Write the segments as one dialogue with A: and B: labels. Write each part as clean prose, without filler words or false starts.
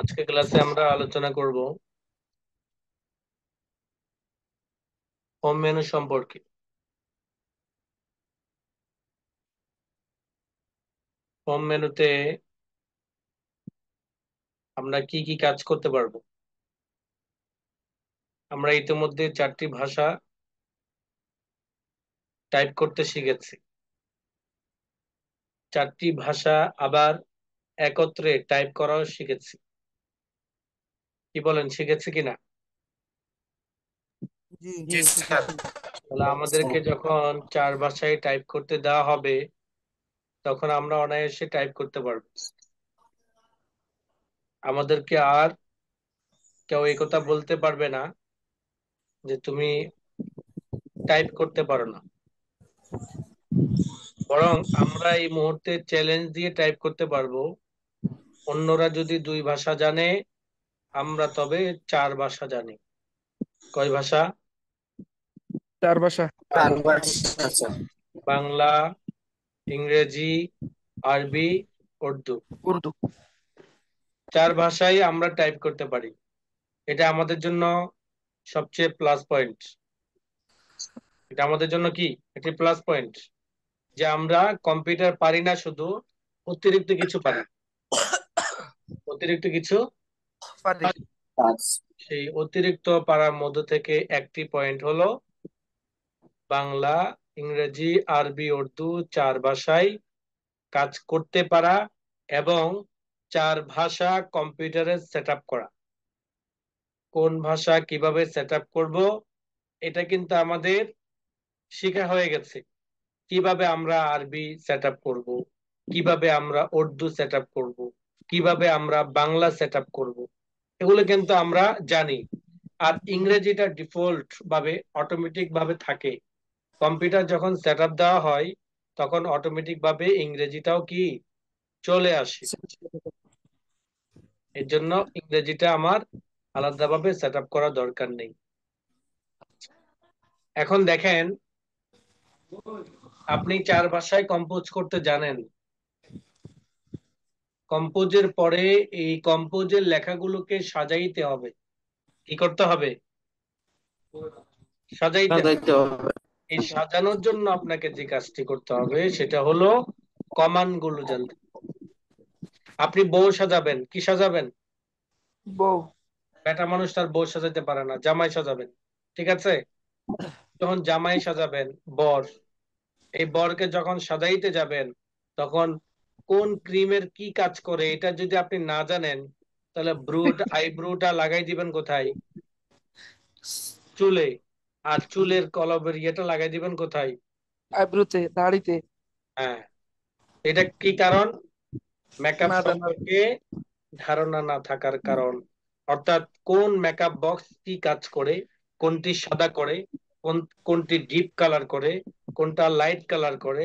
A: আজকে ক্লাসে আমরা আলোচনা করব হোম মেনু সম্পর্কে। হোম মেনুতে আমরা কি কি কাজ করতে পারবো। আমরা ইতিমধ্যে 4টি ভাষা টাইপ করতে শিখেছি। 4টি ভাষা আবার একত্রে টাইপ করাও শিখেছি। কি বলেন, শিখেছি কিনা?
B: জি
C: জি স্যার।
B: শিখেছি।
A: তাহলে আমাদেরকে যখন 4 ভাষায় টাইপ করতে দেওয়া হবে তখন আমরা অনায়াসে টাইপ করতে পারবো। আমাদেরকে আর কেউ এই কথা বলতে পারবে না যে তুমি টাইপ করতে পারো না, বরং আমরা এই মুহূর্তে চ্যালেঞ্জ দিয়ে টাইপ করতে পারবো। অন্যরা যদি 2 ভাষা জানে, আমরা তবে 4 ভাষা জানি। কয় ভাষা?
B: 4 ভাষা।
C: আচ্ছা,
A: বাংলা, ইংরেজি, আরবি, উর্দু।
B: উর্দু।
A: 4 ভাষায় আমরা টাইপ করতে পারি। এটা আমাদের জন্য সবচেয়ে প্লাস পয়েন্ট। এটা আমাদের জন্য কি একটি প্লাস পয়েন্ট যে আমরা কম্পিউটার পারি না, শুধু অতিরিক্ত কিছু পারি। অতিরিক্ত কিছু
B: পারি।
A: পারি। সেই অতিরিক্ত পারার মধ্য থেকে একটি পয়েন্ট হলো বাংলা, ইংরেজি, আরবি, উর্দু 4 ভাষায় কাজ করতে পারা এবং 4 ভাষা কম্পিউটারে সেট আপ করা। কোন ভাষা কিভাবে সেট আপ করবো এটা কিন্তু আমাদের শেখা হয়ে গেছে। কিভাবে আমরা আরবি সেট আপ করবো, কিভাবে আমরা উর্দু সেট আপ করবো, কিভাবে আমরা বাংলা সেট আপ করবো, এগুলো কিন্তু আমরা জানি। আর ইংরেজিটা ডিফল্ট ভাবে অটোমেটিক ভাবে থাকে। কম্পিউটার যখন সেট আপ দেওয়া হয় তখন অটোমেটিক ভাবে ইংরেজিটাও কি চলে আসে। এর জন্য ইংরেজিটা আমার আলাদাভাবে সেট আপ করার দরকার নেই। এখন দেখেন, আপনি 4 ভাষায় কম্পোজ করতে জানেন। কম্পোজের পরে এই কম্পোজের লেখাগুলোকে সাজাইতে হবে। কি করতে হবে? সাজাইতে হবে। এই সাজানোর জন্য আপনাকে যে কাজটি করতে হবে সেটা হলো কমান্ড গুলো জানতে। আপনি বউ সাজাবেন, কি সাজাবেন?
B: বউ।
A: বেটা মানুষ তার বউ সাজাতে পারে না, জামাই সাজাবেন। ঠিক আছে? যখন জামাই সাজাবেন, বর, এই বরকে যখন সাজাইতে যাবেন তখন কোন ক্রিমের কি কাজ করে এটা যদি আপনি না জানেন তাহলে আইব্রোটা লাগাই দিবেন কোথায়? চুলে। আর চুলের কলবের ইয়েটা লাগাই দিবেন কোথায়?
B: আইব্রোতে, দাড়িতে।
A: হ্যাঁ। এটা কি কারণ? মেকআপ
B: না জানার।
A: সম্পর্কে ধারণা না থাকার কারণ। অর্থাৎ কোন মেকআপ বক্স কি কাজ করে, কোনটি সাদা করে, কোনটি ডিপ কালার করে, কোনটা লাইট কালার করে,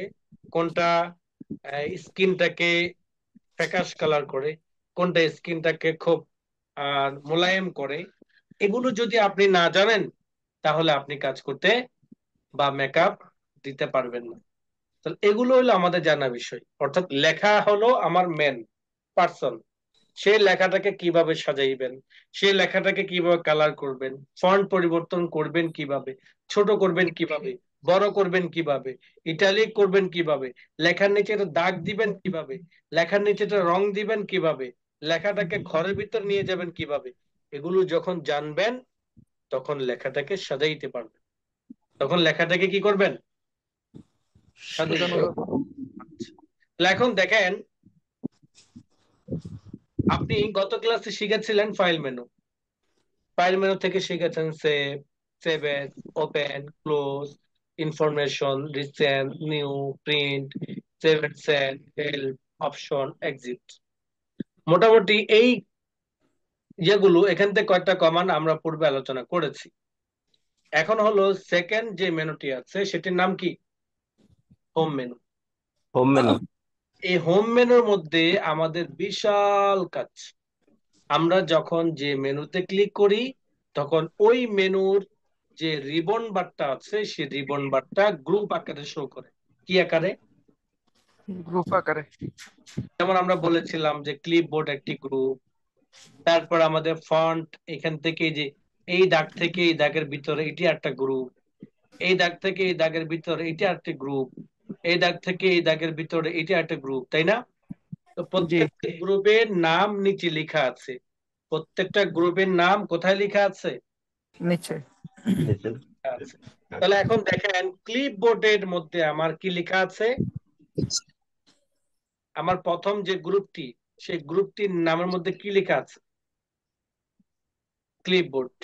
A: কোনটা স্কিনটাকে ফ্যাকাশ কালার করে, কোনটা স্কিনটাকে খুব মোলায়েম করে, এগুলো যদি আপনি না জানেন তাহলে আপনি কাজ করতে বা মেকআপ দিতে পারবেন না। তাহলে এগুলো হলো আমাদের জানা বিষয়। অর্থাৎ লেখা হলো আমার মেন পার্সন। সেই লেখাটাকে কিভাবে সাজাইবেন, সেই লেখাটাকে কিভাবে কালার করবেন, ফন্ট পরিবর্তন করবেন কিভাবে, ছোট করবেন কিভাবে, বড় করবেন কিভাবে, ইটালিক করবেন কিভাবে, লেখার নিচে একটা দাগ দিবেন কিভাবে, লেখার নিচে একটা রং দিবেন কিভাবে, লেখাটাকে ঘরের ভিতর নিয়ে যাবেন কিভাবে, এগুলো যখন জানবেন তখন লেখাটাকে সাজাইতে পারবেন। তখন লেখাটাকে কি করবেন? সাজাইতে
B: সাজানো
A: পারবেন।
B: যাবে।
A: আচ্ছা। তাহলে এখন দেখেন, আপনি গত ক্লাসে শিখেছিলেন ফাইল মেনু। ফাইল মেনু থেকে শিখেছেন save, save as, open, close, information, recent, new, print, save and send, help, option, exit. মোটামুটি এই যেগুলো এখান থেকে কয়েকটা কমান্ড আমরা পূর্বে আলোচনা করেছি। এখন হলো সেকেন্ড যে মেনুটি আছে সেটির নাম কি? Home menu.
C: Home menu.
A: এই হোম মেনুর মধ্যে আমাদের বিশাল কাজ। আমরা যখন যে মেনুতে ক্লিক করি তখন ওই মেনুর যে রিবন বারটা আছে সেই রিবন বারটা গ্রুপ আকারে শো করে। কি আকারে?
B: গ্রুপ আকারে।
A: যেমন আমরা বলেছিলাম যে ক্লিপবোর্ড একটি গ্রুপ, তারপর আমাদের ফন্ট এখান থেকে যে এই দাগ থেকে এই দাগের ভিতরে এটি একটা গ্রুপ, এই দাগ থেকে এই দাগের ভিতরে এটি একটা গ্রুপ, এই দাগ থেকে এই দাগের ভিতরে এটি একটা গ্রুপ, তাই না? তো
B: জি
A: প্রত্যেকটা গ্রুপের নাম নিচে লেখা আছে। প্রত্যেকটা গ্রুপের নাম কোথায় লেখা আছে?
B: নিচে।
A: আছে। তাহলে এখন দেখেন ক্লিপবোর্ডের মধ্যে আমার কি লেখা আছে? আমার প্রথম যে গ্রুপটি, সেই গ্রুপটির নামের মধ্যে কি লেখা আছে? ক্লিপবোর্ড,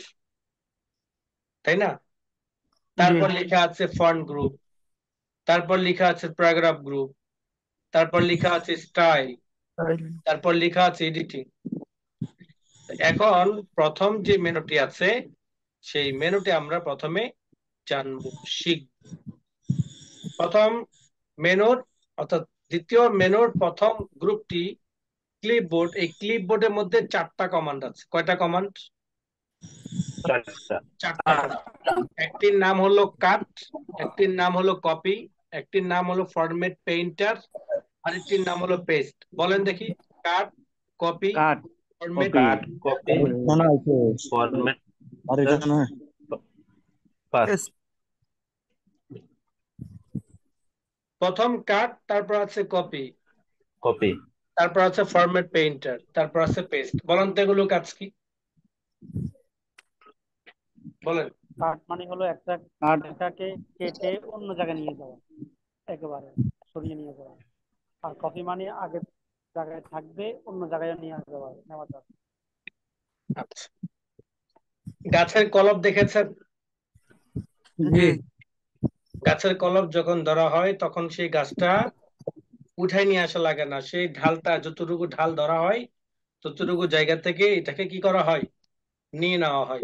A: তাই না?
B: জি
A: তারপর লেখা আছে ফন্ট গ্রুপ, তারপর লেখা আছে প্যারাগ্রাফ গ্রুপ, তারপর লেখা আছে স্টাইল,
B: তাই।
A: তারপর লেখা আছে এডিটিং। এখন প্রথম যে মেনুটি আছে, সেই মেনুটি আমরা প্রথমে জানবো, শিখব। প্রথম মেনুর অর্থাৎ দ্বিতীয় মেনুর প্রথম গ্রুপটি ক্লিপবোর্ড। এই ক্লিপবোর্ডের মধ্যে চারটা কমান্ড আছে। কয়টা কমান্ড?
C: চারটা।
A: চারটা কমান্ড। একটির নাম হলো কাট, একটির নাম হলো কপি, একটির নাম হলো ফরম্যাট পেইন্টার, আরেকটির নাম হলো পেস্ট। বলেন দেখি, কাট, কপি,
D: কাট
A: ফরম্যাট।
C: কাট, কপি,
D: মনে হয়েছে
C: ফরম্যাট,
D: আর এটা মনে হয়
C: পাস্ট।
A: প্রথম কাট, তারপর আছে কপি,
C: কপি।
A: তারপর আছে ফরম্যাট পেইন্টার, তারপর আছে পেস্ট। বলেন তো এগুলো কাজ কি? বলেন।
D: কাট মানে হলো একটা কার্ডটাকে কেটে অন্য জায়গায় নিয়ে যাওয়া, একেবারে সরিয়ে নিয়ে যাওয়া। আর কপি মানে আগের জায়গায় থাকবে অন্য জায়গায় নিয়ে যাওয়া, নেওয়া যাবে।
A: আচ্ছা, গাছের কলপ দেখেছেন?
B: জি
A: গাছের কলপ যখন ধরা হয় তখন সেই গাছটা উঠাই নিয়ে আসা লাগে না, সেই ঢালটা যতটুকু ঢাল ধরা হয় ততটুকু জায়গা থেকে এটাকে কি করা হয়? নিয়ে নেওয়া হয়।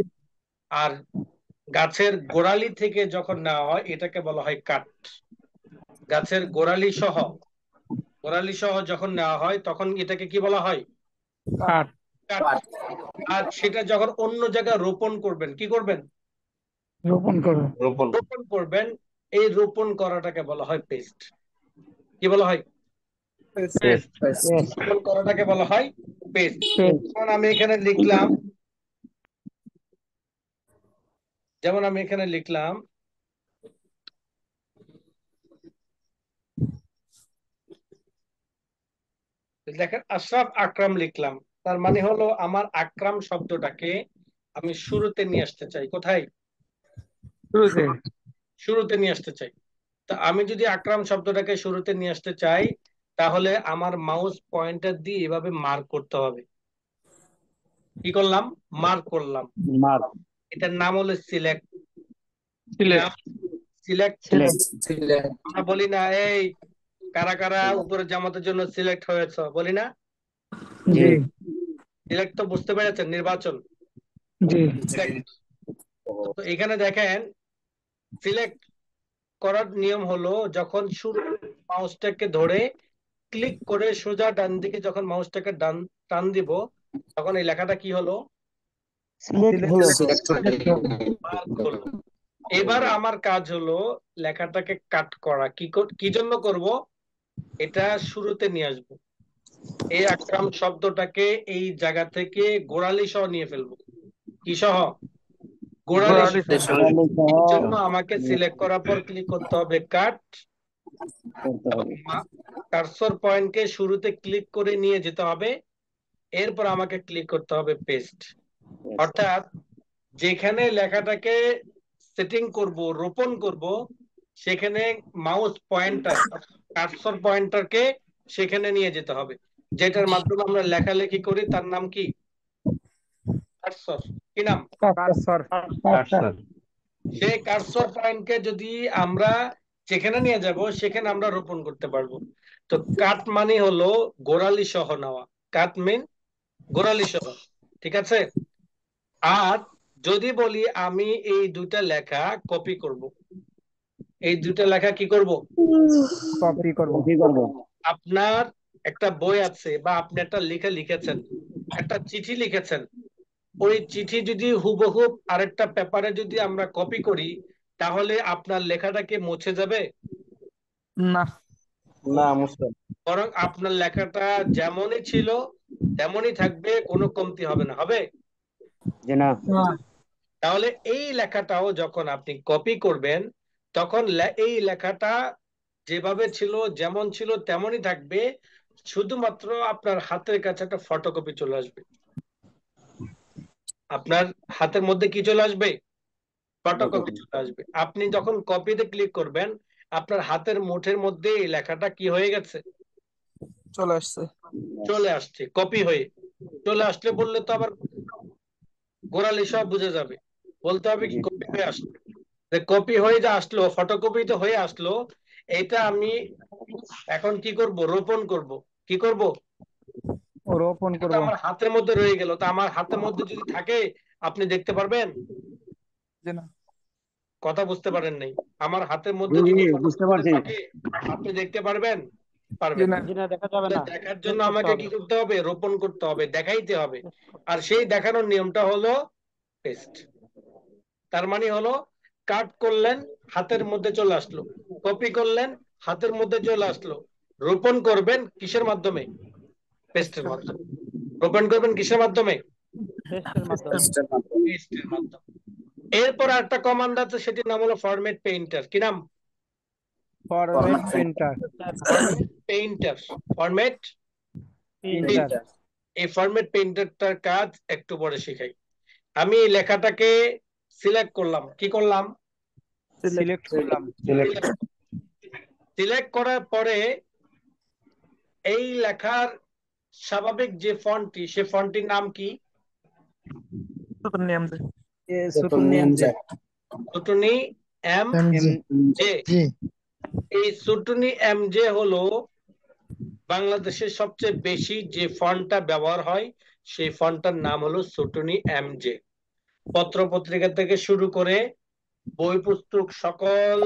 A: আর গাছের গোড়ালি থেকে যখন নেওয়া হয় এটাকে বলা হয় কাট। গাছের গোড়ালি সহ যখন নেওয়া হয় তখন এটাকে কি বলা হয়?
B: কাট।
A: কাট। আর সেটা যখন অন্য জায়গায় রোপণ করবেন, কি করবেন?
B: রোপণ করো।
C: রোপণ।
A: রোপণ করবেন। এই রোপণ করাটাকে বলা হয় পেস্ট। কি বলা হয়?
C: পেস্ট।
A: রোপণ করাটাকে বলা হয় পেস্ট। যেমন আমি এখানে লিখলাম, যেমন আমি এখানে লিখলাম দেখেন আশরাফ আকরাম লিখলাম, তার মানে হলো আমার আকরাম শব্দটাকে আমি শুরুতে নিয়ে আসতে চাই। কোথায়?
B: শুরুতে।
A: শুরুতে নিয়ে আসতে চাই। তা আমি যদি আকরাম শব্দটাকে শুরুতে নিয়ে আসতে চাই, তাহলে আমার মাউস পয়েন্টার দিয়ে এভাবে মার্ক করতে হবে। কি করলাম? মার্ক করলাম।
D: মার্ক।
A: এটার নাম হলো সিলেক্ট। কি
B: সিলেক্ট।
A: নাম? সিলেক্ট।
D: সিলেক্ট।
A: আমরা বলি না এই কারা কারা উপরে জামাতের জন্য সিলেক্ট হয়েছে, বলি না?
B: জি
A: সিলেক্ট তো বুঝতে পেরেছেন, নির্বাচন।
B: জি
A: Select। তো এখানে দেখেন সিলেক্ট করার নিয়ম হলো যখন শুরু মাউসটাকে ধরে ক্লিক করে সোজা ডান দিকে যখন মাউসটাকে ডান টান দিব, তখন এই লেখাটা কি হলো?
B: সিলেক্ট হলো।
A: মার্ক হলো। এবার আমার কাজ হলো লেখাটাকে কাট করা। কি জন্য করব? এটা শুরুতে নিয়ে আসবো। এই আকরাম শব্দটাকে এই জায়গা থেকে গোড়ালি সহ নিয়ে ফেলবো। কি সহ? গোড়ালি
B: গোড়ালি
A: সহ।
B: সহ।
A: এর জন্য আমাকে সিলেক্ট করার পর ক্লিক করতে হবে কাট,
D: করতে
A: এবং
D: হবে।
A: কার্সর পয়েন্টকে শুরুতে ক্লিক করে নিয়ে যেতে হবে। এরপর আমাকে ক্লিক করতে হবে পেস্ট। অর্থাৎ যেখানে লেখাটাকে সেটিং করব, রোপণ করব, সেখানে মাউস পয়েন্টার, কার্সর পয়েন্টারকে সেখানে নিয়ে যেতে হবে। যেটার মাধ্যমে আমরা লেখালেখি করি তার নাম কি? কার্সর। কি নাম?
B: কার্সর।
C: কার্সর।
A: সেই কার্সর পয়েন্টকে যদি আমরা যেখানে নিয়ে যাব সেখানে আমরা রোপণ করতে পারবো। তো কাট মানে হলো গোড়ালি সহ নেওয়া। কাট মিন গোড়ালি সহ। ঠিক আছে? আর যদি বলি আমি এই দুইটা লেখা কপি করব, এই দুইটা লেখা কি করব?
B: কপি করব।
D: কি করবো?
A: আপনার একটা বই আছে বা আপনি একটা লেখা লিখেছেন, একটা চিঠি লিখেছেন, ওই চিঠি যদি হুবহুব আরেকটা পেপারে যদি আমরা কপি করি, তাহলে আপনার লেখাটা কি মুছে যাবে?
B: না।
E: না মুছতে হবে।
A: বরং আপনার লেখাটা যেমনই ছিল তেমনই থাকবে, কোনো কমতি হবে না, হবে?
E: জি না।
A: তাহলে এই লেখাটাও যখন আপনি কপি করবেন তখন এই লেখাটা যেভাবে ছিল যেমন ছিল তেমনই থাকবে, শুধুমাত্র আপনার হাতের কাছে একটা ফটোকপি চলে আসবে। আপনার হাতের মধ্যে কি চলে আসবে? ফটোকপি চলে আসবে। আপনি যখন কপিতে ক্লিক করবেন আপনার হাতের মুঠের মধ্যে এই লেখাটা কি হয়ে গেছে?
B: চলে আসছে।
A: চলে আসছে, কপি হয়ে চলে আসলে বললে তো আবার গোড়ালি সব বুঝে যাবে, বলতে হবে কি কপি হয়ে আসলো। কপি হয়ে যা আসলো, ফটোকপি তো হয়ে আসলো, এটা আমি এখন কি করব? রোপণ করব। কি করব?
B: রোপণ
A: এটা তো
B: করব।
A: আমার হাতের মধ্যে রয়ে গেল, তা আমার হাতের মধ্যে যদি থাকে আপনি দেখতে পারবেন?
B: জি না।
A: কথা বুঝতে পারেন নাই। আমার হাতের মধ্যে যদি
E: বুঝতে
A: ফটোকপিটা
E: পারছি।
A: থাকে আপনি দেখতে পারবেন?
B: জি
A: পারবেন
B: না।
A: না।
D: জি না, দেখা যাবে
A: তাহলে
D: না,
A: দেখার
D: পেস্ট
A: জন্য
D: করতে
A: আমাকে
D: হবে।
A: কি করতে হবে? রোপণ করতে হবে, দেখাইতে হবে।
D: পেস্ট করতে
A: আর
D: হবে।
A: সেই দেখানোর নিয়মটা হলো পেস্ট। তার মানে হলো কাট করলেন, হাতের মধ্যে চলে আসলো, কপি করলেন, হাতের মধ্যে চলে আসলো। রোপণ করবেন কিসের মাধ্যমে? পেস্টের মাধ্যমে। রোপণ করবেন কিসের মাধ্যমে?
D: পেস্টের মাধ্যমে।
A: পেস্টের মাধ্যমে। এরপর একটা কমান্ড আছে, সেটির নাম হলো ফরম্যাট পেইন্টার। কি নাম?
B: Format printer.
A: Format painter. Format
B: printer.
A: এই ফরম্যাট পেইন্টারটার কাজ একটু পরে শিখাই। আমি এই লেখাটাকে সিলেক্ট করলাম। কি করলাম?
B: সিলেক্ট করলাম।
A: সিলেক্ট করার পরে এই লেখার স্বাভাবিক যে ফন্টটি, সে ফন্টটির নাম কি?
B: Sutonny MJ.
A: Sutonny M J. এই সুটুনি এম জে হলো বাংলাদেশের সবচেয়ে বেশি যে ফন্টটা ব্যবহার হয়, সেই ফন্টটার নাম হলো সুটুনি এম জে। পত্র পত্রিকা থেকে শুরু করে বই পুস্তক সকল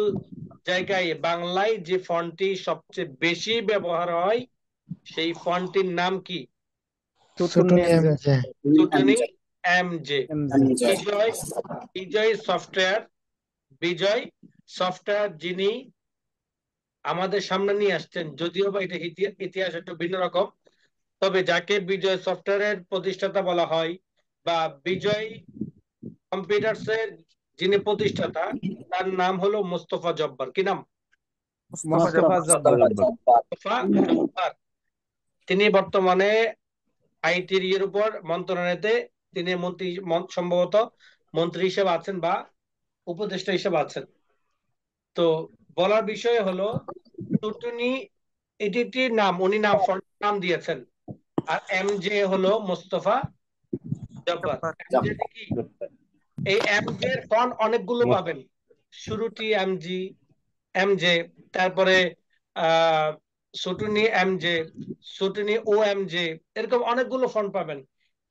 A: জায়গায় বাংলায় যে ফন্টটি সবচেয়ে বেশি ব্যবহার হয় সেই ফন্টটির নাম কি?
B: Sutonny MJ.
A: Sutonny M J.
B: MJ.
A: Bijoy, Bijoy software, Bijoy software যিনি আমাদের সামনে নিয়ে আসছেন, যদিও বা এটা ইতিহাস একটু ভিন্ন রকম, তবে যাকে বিজয় সফটওয়্যারের প্রতিষ্ঠাতা বলা হয় বা বিজয় কম্পিউটার্স এর যিনি প্রতিষ্ঠাতা, তার নাম হলো মোস্তফা জব্বার। কি নাম?
B: মোস্তফা জব্বার।
A: মোস্তফা জব্বার। তিনি বর্তমানে আইটির এর উপর মন্ত্রণালয়তে তিনি মন্ত্রী, সম্ভবত মন্ত্রী হিসেবে আছেন বা উপদেষ্টা হিসেবে আছেন। তো বলার বিষয় হলো টুটুনি এটির নাম, উনি নাম দিয়েছেন। আর এম জে হলো মোস্তফা জব্বার। MJ কি? এই এম জে এর ফন্ট অনেকগুলো পাবেন। শুরুটি এম জি, এম জে, তারপরে আহ সুটুনি এম জে, সুটুনি ও এম জে, এরকম অনেকগুলো ফন্ট পাবেন।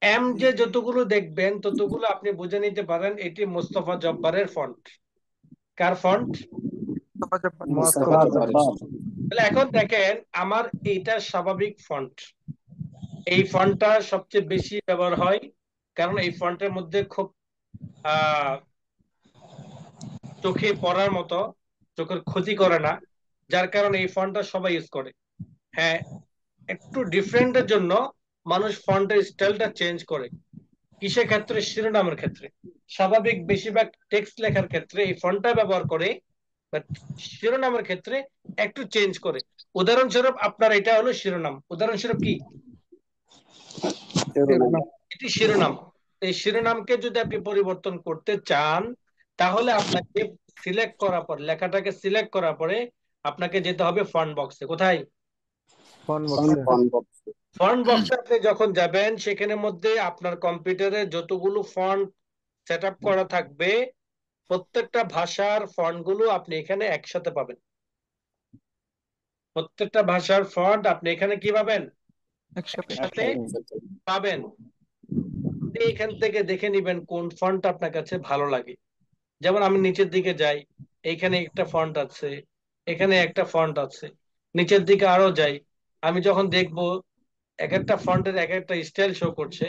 A: এম জে যতগুলো দেখবেন ততগুলো আপনি বুঝে নিতে পারেন এটি মোস্তফা জব্বারের ফন্ট। কার ফন্ট?
B: মোস্তফা জব্বার।
A: তাহলে এখন দেখেন আমার এইটা স্বাভাবিক ফন্ট। এই ফন্টটা সবচেয়ে বেশি ব্যবহার হয় কারণ এই ফন্টের মধ্যে খুব আহ চোখে পড়ার মতো, চোখের ক্ষতি করে না, যার কারণে এই ফন্টটা সবাই ইউজ করে। হ্যাঁ, একটু ডিফারেন্টের জন্য মানুষ ফন্টের স্টাইলটা চেঞ্জ করে। কিসের ক্ষেত্রে? শিরোনামের ক্ষেত্রে। স্বাভাবিক বেশিরভাগ টেক্সট লেখার ক্ষেত্রে এই ফন্টটা ব্যবহার করে, বাট শিরোনামের ক্ষেত্রে একটু চেঞ্জ করে। উদাহরণস্বরূপ আপনার এটা হলো শিরোনাম, উদাহরণস্বরূপ কি? এটি শিরোনাম। এই শিরোনামকে যদি আপনি পরিবর্তন করতে চান তাহলে আপনাকে সিলেক্ট করার পর, লেখাটাকে সিলেক্ট করার পরে আপনাকে যেতে হবে ফন্ট বক্সে। কোথায়?
B: ফন্ট বক্সে।
A: ফন্ট বক্সে আপনি যখন যাবেন সেখানের মধ্যে আপনার কম্পিউটারে যতগুলো ফন্ট সেট আপ করা থাকবে প্রত্যেকটা ভাষার ফন্ট গুলো আপনি এখানে একসাথে পাবেন। প্রত্যেকটা ভাষার ফন্ট আপনি এখানে কি পাবেন? একসাথে পাবেন। আপনি এখান থেকে দেখে নিবেন কোন ফন্ট আপনার কাছে ভালো লাগে। যেমন আমি নিচের দিকে যাই, এইখানে একটা ফন্ট আছে, এখানে একটা ফন্ট আছে, নিচের দিকে আরো যাই, আমি যখন দেখব এক একটা ফন্টের এক একটা স্টাইল শো করছে,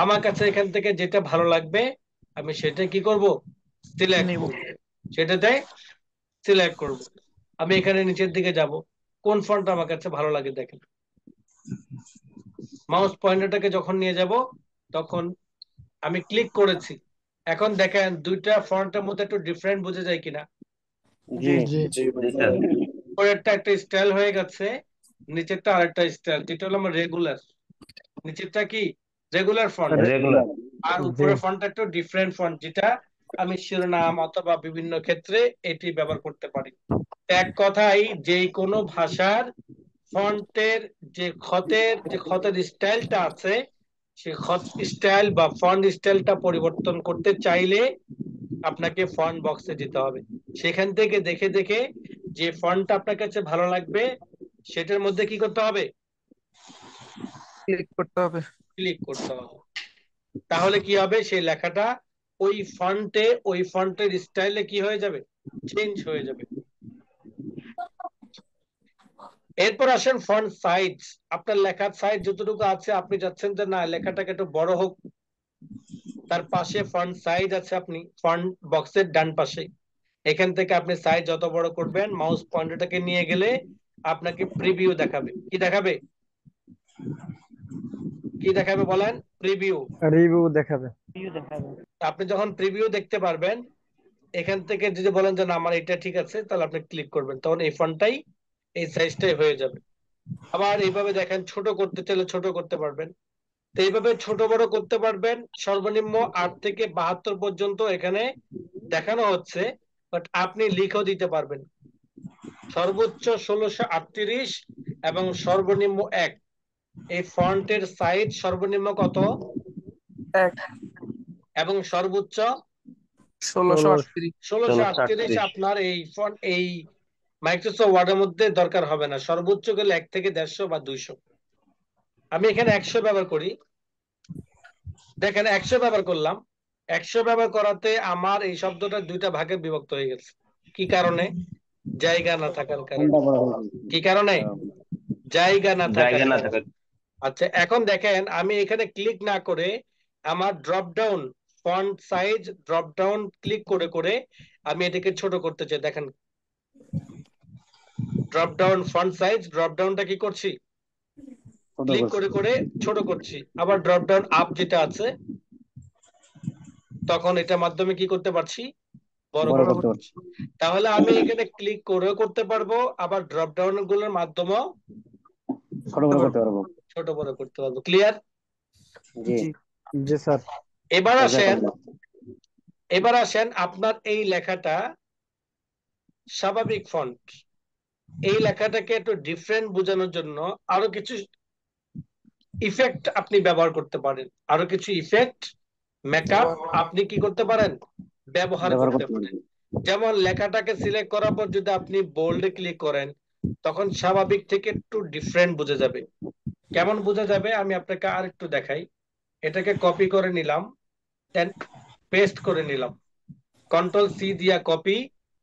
A: আমার কাছে এখান থেকে যেটা ভালো লাগবে আমি সেটা কি করব? সিলেক্ট করব। সেটাতে সিলেক্ট করব। আমি এখানে নিচের দিকে যাব, কোন ফন্টটা আমার কাছে ভালো লাগে দেখেন। মাউস পয়েন্টারটাকে যখন নিয়ে যাব তখন আমি ক্লিক করেছি। এখন দেখেন দুইটা ফন্টের মধ্যে একটু ডিফারেন্ট বোঝা যায় কিনা।
E: জি
B: জি
C: জি স্যার।
A: উপরেরটা একটা স্টাইল হয়ে গেছে, নিচেরটা আরেকটা স্টাইল, যেটা হলো আমার রেগুলার। নিচেরটা কি রেগুলার ফন্ট,
C: রেগুলার।
A: আর
B: জি
A: উপরের ফন্টটা একটু ডিফারেন্ট ফন্ট, যেটা আমি শিরোনাম অথবা বিভিন্ন ক্ষেত্রে এটি ব্যবহার করতে পারি। এক কথায় যে কোনো ভাষার ফন্টের যে খতের স্টাইলটা আছে, সে খত স্টাইল বা ফন্ট স্টাইলটা পরিবর্তন করতে চাইলে আপনাকে ফন্ট বক্সে যেতে হবে। সেখান থেকে দেখে দেখে যে ফন্টটা আপনার কাছে ভালো লাগবে সেটার মধ্যে কি করতে হবে,
B: ক্লিক করতে হবে।
A: ক্লিক করতে হবে। তাহলে কি হবে, সেই লেখাটা ওই ফন্টের স্টাইলে কি হয়ে যাবে, চেঞ্জ হয়ে যাবে। এরপর আসেন ফন্ট সাইজ। আপনার লেখার সাইজ যতটুকু আছে, আপনি চাচ্ছেন যে না লেখাটাকে একটু বড় হোক, তার পাশে ফন্ট সাইজ আছে, আপনি ফন্ট বক্সের ডান পাশে, এখান থেকে আপনি সাইজ যত বড় করবেন, মাউস পয়েন্টারটাকে নিয়ে গেলে আপনাকে প্রিভিউ দেখাবে। কি দেখাবে, কি দেখাবে বলেন, প্রিভিউ।
B: রিভিউ দেখাবে।
D: ভিউ দেখাবে।
A: আপনি যখন প্রিভিউ দেখতে পারবেন, এখান থেকে যদি বলেন যে না আমার এটা ঠিক আছে, তাহলে আপনি ক্লিক করবেন, তখন এই ফন্টটাই এই সাইজটাই হয়ে যাবে। আবার এইভাবে দেখেন, ছোট করতে চাইলে ছোট করতে পারবেন। তো এইভাবে ছোট বড় করতে পারবেন। সর্বনিম্ন 8 থেকে 72 পর্যন্ত এখানে দেখানো হচ্ছে, বাট আপনি লিখেও দিতে পারবেন। সর্বোচ্চ 1638 এবং সর্বনিম্ন 1। এই ফন্টের সাইজ সর্বনিম্ন কত
B: 1
A: এবং সর্বোচ্চ
B: 1638।
A: 1638।
C: 1638।
A: আপনার এই ফন্ট এই মাইক্রোসফট ওয়ার্ডের মধ্যে দরকার হবে না, সর্বোচ্চ গেলে 1 থেকে 150 বা 200। আমি এখানে 100 ব্যবহার করি। দেখেন 100 ব্যবহার করলাম। 100 ব্যবহার করাতে আমার এই শব্দটা দুইটা ভাগে বিভক্ত হয়ে গেছে। কি কারণে, জায়গা না থাকার কারণে। কি কারণে, জায়গা না থাকার
C: জায়গা না
A: কারণে।
C: থাকার।
A: আচ্ছা এখন দেখেন, আমি এখানে ক্লিক না করে আমার drop down font size drop down click করে করে আমি এটাকে ছোট করতে চাই। দেখেন drop down font size drop ডাউনটা কি করছি, ক্লিক করে করে ছোট করছি। আবার ড্রপ ডাউন আপ যেটা আছে, তখন এটার মাধ্যমে কি করতে পারছি, বড় করতে পারছি। তাহলে আমি এখানে ক্লিক করেও করতে পারবো, আবার ড্রপ ডাউন গুলোর মাধ্যমেও ছোট বড় করতে পারবো। ক্লিয়ার?
B: জি জি স্যার।
A: এবার আসেন, আপনার এই লেখাটা স্বাভাবিক ফন্ট, এই লেখাটাকে একটু ডিফারেন্ট বোঝানোর জন্য আরো কিছু ইফেক্ট আপনি ব্যবহার করতে পারেন। আরো কিছু ইফেক্ট মেকআপ আপনি কি করতে পারেন, ব্যবহার করতে পারেন। যেমন লেখাটাকে সিলেক্ট করার পর যদি আপনি বোল্ডে ক্লিক করেন, তখন স্বাভাবিক থেকে একটু ডিফারেন্ট বোঝা যাবে। কেমন বোঝা যাবে আমি আপনাকে আর একটু দেখাই। এটাকে কপি করে নিলাম, দেন পেস্ট করে নিলাম। কন্ট্রোল সি দিয়া কপি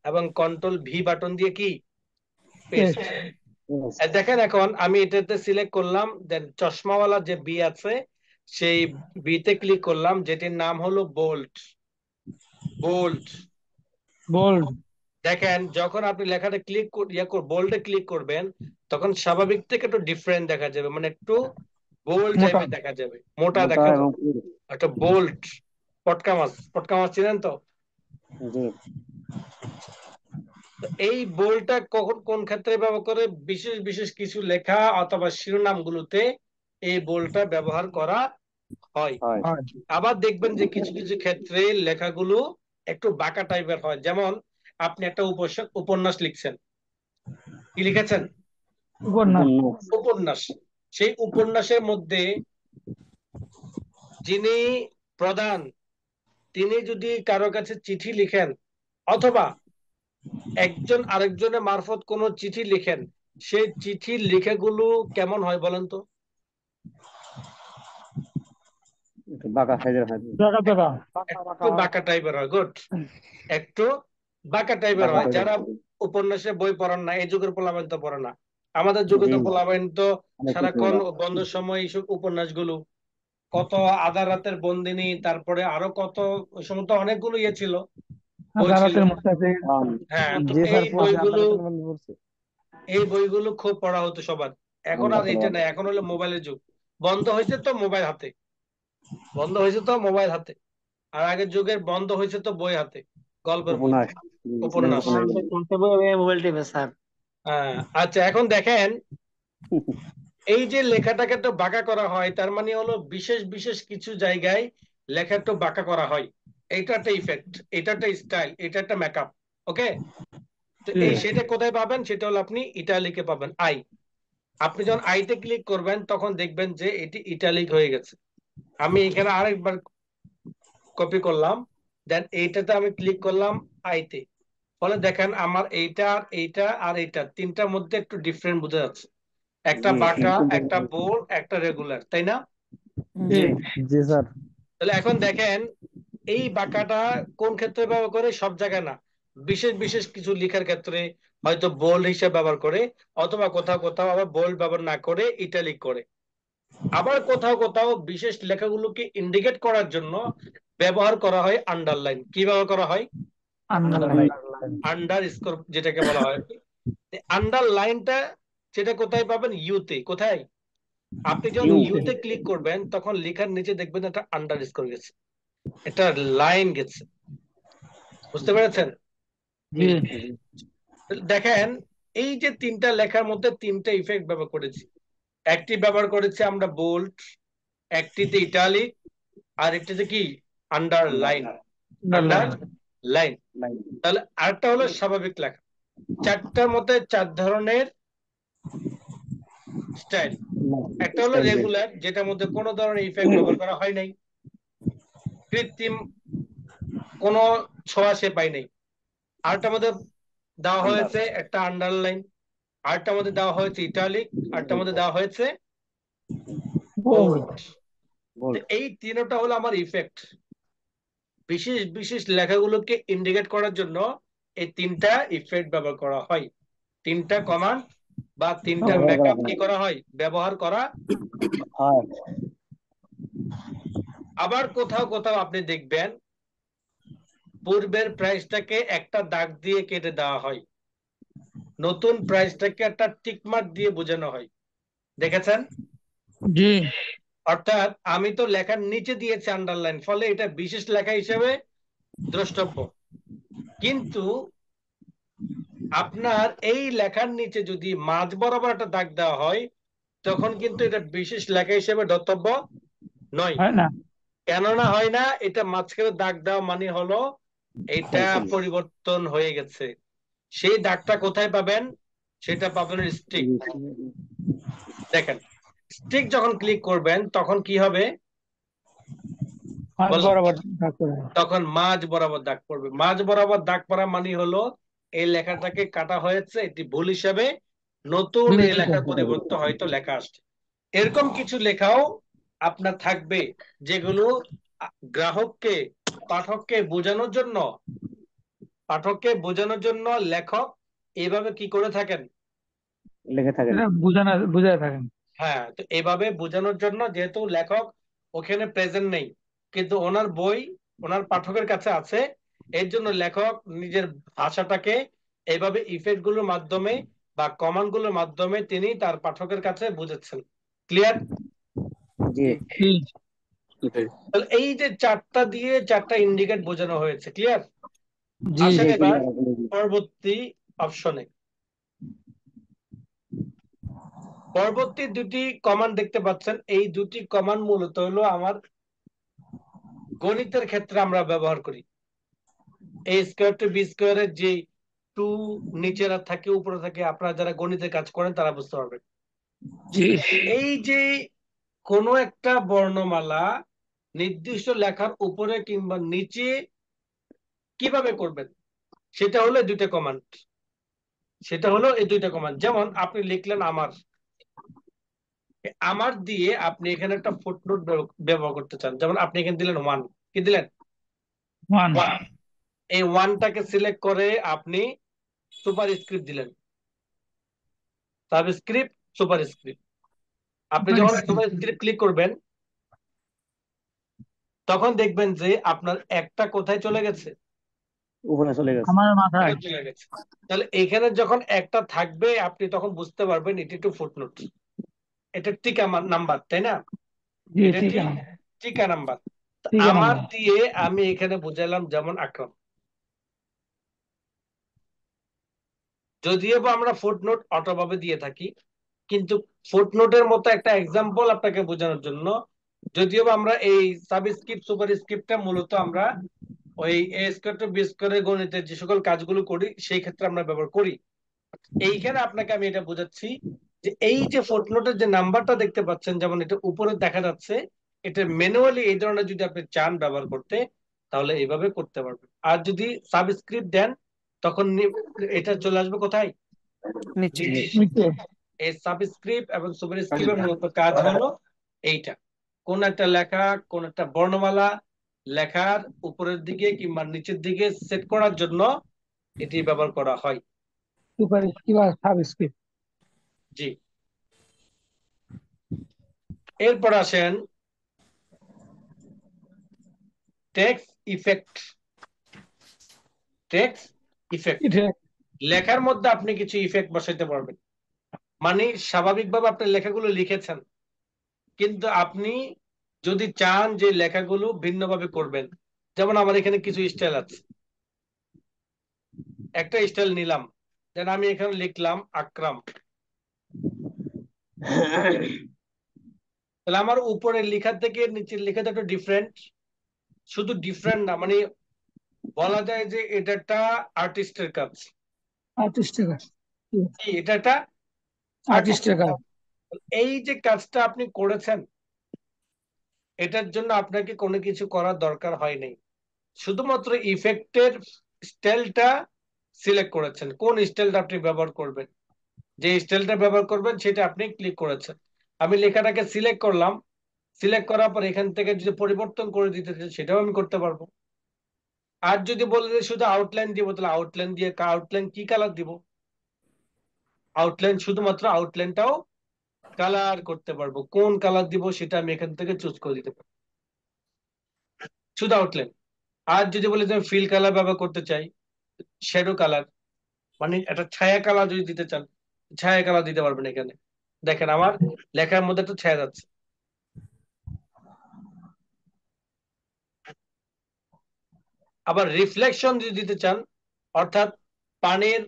A: এবং কন্ট্রোল ভি বাটন দিয়ে কি পেস্ট। দেখেন এখন আমি এটাতে সিলেক্ট করলাম, দেন চশমাওয়ালা যে বি আছে সেই বিতে ক্লিক করলাম, যেটির নাম হলো বোল্ড। Bold
B: bold.
A: দেখেন যখন আপনি লেখাটা ক্লিক বোল্ডে ক্লিক করবেন, তখন স্বাভাবিক থেকে একটু ডিফারেন্ট দেখা যাবে, মানে একটু বোল্ড টাইপের দেখা যাবে, মোটা দেখা যাবে, একটা বোল্ড। পটকা মাছ চিনেন তো? তো এই বোল্ডটা কখন কোন ক্ষেত্রে ব্যবহার করে, বিশেষ বিশেষ কিছু লেখা অথবা শিরোনামগুলোতে এই বোল্ডটা ব্যবহার করা হয়। আবার দেখবেন যে কিছু কিছু ক্ষেত্রে লেখাগুলো একটু বাঁকা টাইপের হয়। যেমন আপনি একটা উপন্যাস লিখছেন, কি লিখেছেন, উপন্যাস। সেই উপন্যাসের মধ্যে যিনি প্রধান, তিনি যদি কারো কাছে চিঠি লিখেন অথবা একজন আরেকজনের মারফত কোনো চিঠি লিখেন, সেই চিঠির লেখাগুলো কেমন হয় বলেন তো? একটু বাঁকা টাইপের হয়। গুড, একটু বাঁকা টাইপের হয়। যারা উপন্যাসে বই পড়েন না, এই যুগের পোলাপাইন তো পড়ে না। আমাদের যুগে তো পোলাপাইন তো সারাক্ষণ বন্ধের সময় এইসব উপন্যাসগুলো, কত আধা রাতের বন্দিনী, তারপরে আরো কত, ওই সময় তো অনেকগুলো ইয়ে ছিল, বই ছিল। হ্যাঁ, তো এই বইগুলো এই বইগুলো খুব পড়া হতো সবার। এখন আর এটা না, এখন হলো মোবাইলের যুগ। বন্ধ হয়েছে তো মোবাইল হাতে, বন্ধ হয়েছে তো মোবাইল হাতে। আর আগের যুগের বন্ধ হয়েছে তো বই হাতে, গল্পের বই,
E: উপন্যাস।
A: উপন্যাস।
B: মোবাইল টিপে স্যার।
A: আচ্ছা, এখন দেখেন এই যে লেখাটাকে একটু বাঁকা করা হয়, তার মানে হলো বিশেষ বিশেষ কিছু জায়গায় লেখা একটু বাঁকা করা হয়। এটা একটা ইফেক্ট, এটা একটা স্টাইল, এটা একটা মেকআপ। ওকে, তো এই সেটা কোথায় পাবেন? সেটা হলো আপনি ইটালিকে পাবেন, আই। আপনি যখন আইতে ক্লিক করবেন তখন দেখবেন যে এটি ইটালিক হয়ে গেছে। আমি এখানে আরেকবার কপি করলাম, দেন এইটাতে আমি ক্লিক করলাম আইতে। ফলে দেখেন আমার এইটা আর এইটা আর এইটা তিনটার মধ্যে একটু ডিফারেন্ট বোঝা যাচ্ছে। একটা
E: জি
A: বাঁকা,
E: একটু
A: একটা বোল্ড, একটা রেগুলার, তাই না?
B: জি
E: জি স্যার।
A: তাহলে এখন দেখেন এই বাঁকাটা কোন ক্ষেত্রে ব্যবহার করে? সব জায়গায় না, বিশেষ বিশেষ কিছু লেখার ক্ষেত্রে হয়তো বোল্ড হিসেবে ব্যবহার করে, অথবা কোথাও কোথাও আবার বোল্ড ব্যবহার না করে ইটালিক করে। আবার কোথাও কোথাও বিশেষ লেখাগুলোকে ইন্ডিকেট করার জন্য ব্যবহার করা হয় আন্ডারলাইন। কি ব্যবহার করা হয়? আন্ডার স্কোর, যেটাকে বলা হয়। আন্ডারলাইনটা সেটা কোথায় পাবেন? ইউতে। কোথায়? আপনি যখন ইউতে ক্লিক করবেন তখন লেখার নিচে দেখবেন একটা আন্ডার স্কোর গেছে, একটা লাইন গেছে। বুঝতে পেরেছেন?
B: জি
A: দেখেন এই যে তিনটা লেখার মধ্যে তিনটা ইফেক্ট ব্যবহার করেছি। একটি ব্যবহার করেছি আমরা বোল্ড, একটিতে ইটালিক, আর একটিতে কি? আন্ডারলাইন। আন্ডারলাইন। তাহলে আরেকটা হলো স্বাভাবিক লেখা। চারটার মধ্যে চার ধরনের স্টাইল। একটা হলো রেগুলার, যেটার মধ্যে কোনো ধরনের ইফেক্ট ব্যবহার করা হয় নাই, কৃত্রিম কোনো ছোঁয়া সে পাই নাই। আরেকটার মধ্যে দেওয়া হয়েছে একটা আন্ডারলাইন, আরেকটার মধ্যে দেওয়া হয়েছে ইটালিক, আরেকটার মধ্যে দেওয়া হয়েছে বোল্ড। এই তিনটা হলো আমার ইফেক্ট। বিশেষ বিশেষ লেখাগুলোকে ইন্ডিকেট করার জন্য এই তিনটা ইফেক্ট ব্যবহার করা হয়। তিনটা কমান্ড বা তিনটা মেকআপ কি করা হয়? ব্যবহার করা। আবার কোথাও কোথাও আপনি দেখবেন পূর্বের প্রাইসটাকে একটা দাগ দিয়ে কেটে দেওয়া হয়, নতুন প্রাইসটাকে একটা টিকমার্ক দিয়ে বোঝানো হয়। দেখেছেন?
B: জি
A: অর্থাৎ আমি তো লেখার নিচে দিয়েছি আন্ডারলাইন, ফলে এটা বিশেষ লেখা হিসেবে দ্রষ্টব্য। কিন্তু আপনার এই লেখার নিচে যদি মাঝ বরাবর একটা দাগ দেওয়া হয় তখন কিন্তু এটা বিশেষ লেখা হিসেবে ধর্তব্য নয়।
B: হয় না।
A: কেননা হয় না? এটা মাঝখানে দাগ দেওয়া মানে হলো এটা পরিবর্তন হয়ে গেছে। সেই দাগটা কোথায় পাবেন? সেটা পাবেন স্টিক। দেখেন স্টিক যখন ক্লিক করবেন তখন কি হবে?
B: বরাবর
A: তখন মাঝ বরাবর দাগ পড়বে। মাঝ বরাবর দাগ পড়া মানে হলো এই লেখাটাকে কাটা হয়েছে, এটি ভুল হিসাবে নতুন এই লেখার পরিবর্তে হয়তো লেখা আসছে। এরকম কিছু লেখাও আপনার থাকবে যেগুলো গ্রাহককে, পাঠককে বোঝানোর জন্য, পাঠককে বোঝানোর জন্য লেখক এইভাবে কি করে থাকেন?
E: লিখে থাকেন।
B: বুঝায় থাকেন।
A: হ্যাঁ, তো এইভাবে বোঝানোর জন্য, যেহেতু লেখক ওখানে প্রেজেন্ট নেই কিন্তু ওনার বই ওনার পাঠকের কাছে আছে, এর জন্য লেখক নিজের ভাষাটাকে এইভাবে ইফেক্ট গুলোর মাধ্যমে বা কমান্ড গুলোর মাধ্যমে তিনি তার পাঠকের কাছে বুঝাচ্ছেন। ক্লিয়ার?
E: জি
A: তাহলে এই যে চারটা দিয়ে চারটা ইন্ডিকেট বোঝানো হয়েছে, ক্লিয়ার?
B: জি
A: আসেন এবার পরবর্তী অপশনে। পরবর্তী দুটি কমান্ড দেখতে পাচ্ছেন, এই দুটি কমান্ড মূলত হলো আমার গণিতের ক্ষেত্রে আমরা ব্যবহার করি। এ স্কোয়ার টু বি স্কোয়ারের যে টু নিচেরা থাকে উপরে থাকে, আপনারা যারা গণিতের কাজ করেন তারা বুঝতে পারবেন।
B: জি
A: এই যে কোনো একটা বর্ণমালা নির্দিষ্ট লেখার উপরে কিংবা নিচে কিভাবে করবেন, সেটা হলো এই দুইটা কমান্ড। সেটা হলো এই দুইটা কমান্ড। যেমন আপনি লিখলেন আমার, আমার দিয়ে আপনি এখানে একটা ফুটনোট ব্যবহার করতে চান। যেমন আপনি এখানে দিলেন ওয়ান, কি দিলেন?
B: ওয়ান।
A: এই ওয়ানটাকে সিলেক্ট করে আপনি সুপার স্ক্রিপ্ট দিলেন, সাবস্ক্রিপ্ট, সুপার স্ক্রিপ্ট। আপনি যখন সুপার স্ক্রিপ্ট ক্লিক করবেন তখন দেখবেন যে আপনার একটা কোথায় চলে গেছে?
E: উপরে চলে গেছে।
B: আমার মাথায়।
A: চলে গেছে। তাহলে এখানে যখন একটা থাকবে আপনি তখন বুঝতে পারবেন এটি একটু ফুটনোট, এটা টিকা নাম্বার, তাই না?
B: জি,
A: এটা
B: ঠিক
A: ঠিক
B: আছে।
A: টিকা নাম্বার।
B: ঠিক
A: আমার
B: আছে।
A: দিয়ে আমি এখানে বুঝাইলাম যেমন আকরাম, যদিও বা আমরা ফুটনোট অটোভাবে দিয়ে থাকি, কিন্তু ফুটনোটের মতো একটা এক্সাম্পল আপনাকে বোঝানোর জন্য, যদিও বা আমরা এই সাবস্ক্রিপ্ট সুপারস্ক্রিপ্টটা মূলত আমরা ওই এ স্কোয়ার টু বি স্কোয়ারের গণিতের যে সকল কাজগুলো করি সেই ক্ষেত্রে আমরা ব্যবহার করি। এইখানে আপনাকে আমি এটা বোঝাচ্ছি যে এই যে ফুটনোটের যে নাম্বারটা দেখতে পাচ্ছেন, যেমন এটা উপরে দেখা যাচ্ছে, এটা ম্যানুয়ালি এই ধরনের যদি আপনি চান ব্যবহার করতে, তাহলে এইভাবে করতে পারবেন। আর যদি সাবস্ক্রিপ্ট দেন তখন এটা চলে আসবে কোথায়?
F: নিচে।
A: নিচে।
B: নিচে।
A: এই সাবস্ক্রিপ্ট এবং সুপারস্ক্রিপ্টের মূলত কাজ হলো এইটা, কোন একটা লেখা, কোন একটা বর্ণমালা লেখার উপরের দিকে কিংবা নিচের দিকে সেট করার জন্য এটি ব্যবহার করা হয়।
B: সুপারস্ক্রিপ্ট আর সাবস্ক্রিপ্ট।
A: জি। এরপর আসেন টেক্সট ইফেক্ট। টেক্সট ইফেক্ট,
B: এটা
A: লেখার মধ্যে আপনি কিছু ইফেক্ট বসাইতে পারবেন। মানে স্বাভাবিকভাবে আপনি লেখাগুলো লিখেছেন, কিন্তু আপনি যদি চান যে লেখাগুলো ভিন্নভাবে করবেন, যেমন আমার এখানে কিছু স্টাইল আছে, একটা স্টাইল নিলাম, দেন আমি এখানে লিখলাম আকরাম, তাহলে আমার উপরের লেখা থেকে নিচের লেখাটা একটু ডিফারেন্ট। শুধু ডিফারেন্ট না, মানে বলা যায় যে এটা একটা আর্টিস্টের কাজ।
B: 38 টাকা।
A: কি এটা একটা
B: 38 টাকা।
A: এই যে কাজটা আপনি করেছেন, এটার জন্য আপনাকে কোনো কিছু করার দরকার হয় নাই, শুধুমাত্র ইফেক্টের স্টাইলটা সিলেক্ট করেছেন, কোন স্টাইলটা আপনি ব্যবহার করবেন, যে স্টাইলটা ব্যবহার করবেন সেটা আপনি ক্লিক করেছেন। আমি লেখাটাকে সিলেক্ট করলাম, সিলেক্ট করার পর এখান থেকে যদি পরিবর্তন করে দিতে চাই সেটাও আমি করতে পারবো। আর যদি বলে যে শুধু আউটলাইন দিব, তাহলে আউটলাইন দিয়ে আউটলাইন কি কালার দিব, আউটলাইন শুধুমাত্র আউটলাইনটাও কালার করতে পারবো, কোন কালার দিব সেটা আমি এখান থেকে চুজ করে দিতে পারবো, শুধু আউটলাইন। আর যদি বলে যে ফিল কালার ব্যবহার করতে চাই, শ্যাডো কালার, মানে একটা ছায়া কালার যদি দিতে চান, ছায়া কালার দিতে পারবেন এখানে। দেখেন আমার লেখার মধ্যে একটা ছায়া যাচ্ছে। আবার রিফ্লেকশন যদি দিতে চান, অর্থাৎ পানির,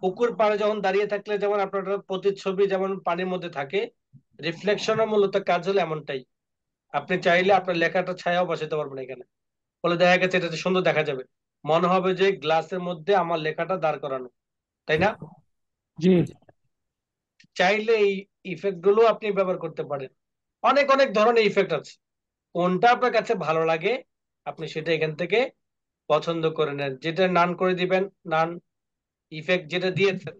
A: পুকুর পাড়ে যখন দাঁড়িয়ে থাকলে যেমন আপনার প্রতিচ্ছবি যেমন পানির মধ্যে থাকে, রিফ্লেকশনের মূলত কাজ হলো এমনটাই। আপনি চাইলে আপনার লেখাটা ছায়াও বসাতে পারবেন এখানে, ফলে দেখা গেছে এটা সুন্দর দেখা যাবে, মনে হবে যে গ্লাসের মধ্যে আমার লেখাটা দাঁড় করানো, তাই না?
B: জি।
A: চাইলে এই ইফেক্ট গুলো আপনি ব্যবহার করতে পারেন। অনেক অনেক ধরনের ইফেক্ট আছে, কোনটা আপনার কাছে ভালো লাগে আপনি সেটা এখান থেকে পছন্দ করে নেন, যেটা নান করে দিবেন, নান ইফেক্ট যেটা দিয়েছেন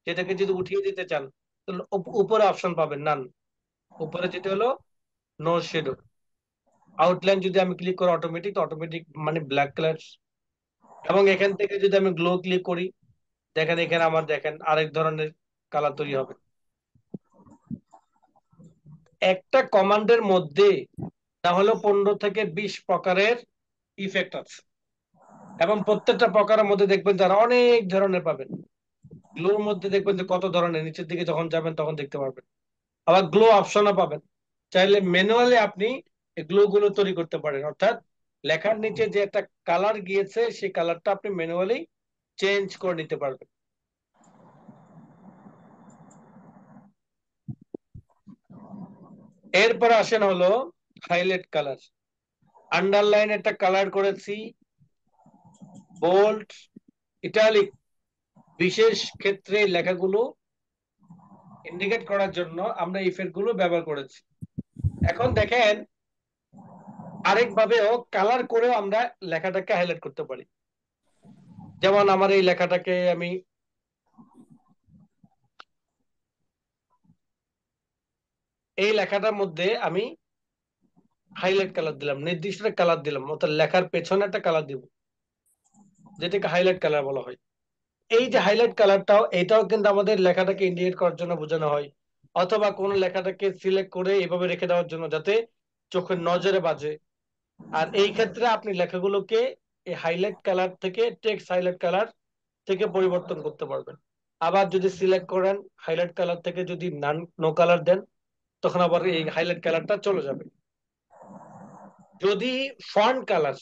A: সেটাকে যদি উঠিয়ে দিতে চান তাহলে উপরে অপশন পাবেন নান, উপরে যেটা হলো নো শেডো। আউটলাইন যদি আমি ক্লিক করি অটোমেটিক, অটোমেটিক মানে ব্ল্যাক কালার। এবং এখান থেকে যদি আমি গ্লো ক্লিক করি, দেখেন এখানে আমার দেখেন আরেক ধরনের কালার তৈরি হবে। একটা কমান্ডের মধ্যে না হলেও 15 থেকে 20 প্রকারের ইফেক্ট আছে, এবং প্রত্যেকটা প্রকারের মধ্যে দেখবেন যারা অনেক ধরনের পাবেন। গ্লোর মধ্যে দেখবেন যে কত ধরনের, নিচের দিকে যখন যাবেন তখন দেখতে পারবেন। আবার গ্লো অপশনও পাবেন, চাইলে ম্যানুয়ালি আপনি গ্লো গুলো তৈরি করতে পারেন, অর্থাৎ লেখার নিচে যে একটা কালার গিয়েছে সেই কালারটা আপনি ম্যানুয়ালি চেঞ্জ করে নিতে পারবেন। এরপর আসেন হলো হাইলাইট কালার। আন্ডারলাইন একটা কালার করেছি, বোল্ড, ইটালিক, বিশেষ ক্ষেত্রে লেখাগুলো ইন্ডিকেট করার জন্য আমরা ইফেক্ট গুলো ব্যবহার করেছি। এখন দেখেন আরেকভাবেও কালার করেও আমরা লেখাটাকে হাইলাইট করতে পারি। যেমন আমার এই লেখাটাকে আমি এই লেখাটার মধ্যে আমি হাইলাইট কালার দিলাম, নির্দিষ্ট কালার দিলাম, অর্থাৎ লেখার পেছনে একটা কালার দিব যেটাকে হাইলাইট কালার বলা হয়। এই যে হাইলাইট কালারটাও, এটাও কিন্তু আমাদের লেখাটাকে ইন্ডিকেট করার জন্য বোঝানো হয়, অথবা কোন লেখাটাকে সিলেক্ট করে এভাবে রেখে দেওয়ার জন্য যাতে চোখের নজরে বাজে। আর এই ক্ষেত্রে আপনি লেখাগুলোকে এই হাইলাইট কালার থেকে টেক্সট হাইলাইট কালার থেকে পরিবর্তন করতে পারবেন। আবার যদি সিলেক্ট করেন হাইলাইট কালার থেকে যদি নো কালার দেন তখন আবার এই হাইলাইট কালারটা চলে যাবে। যদি ফন্ট কালার,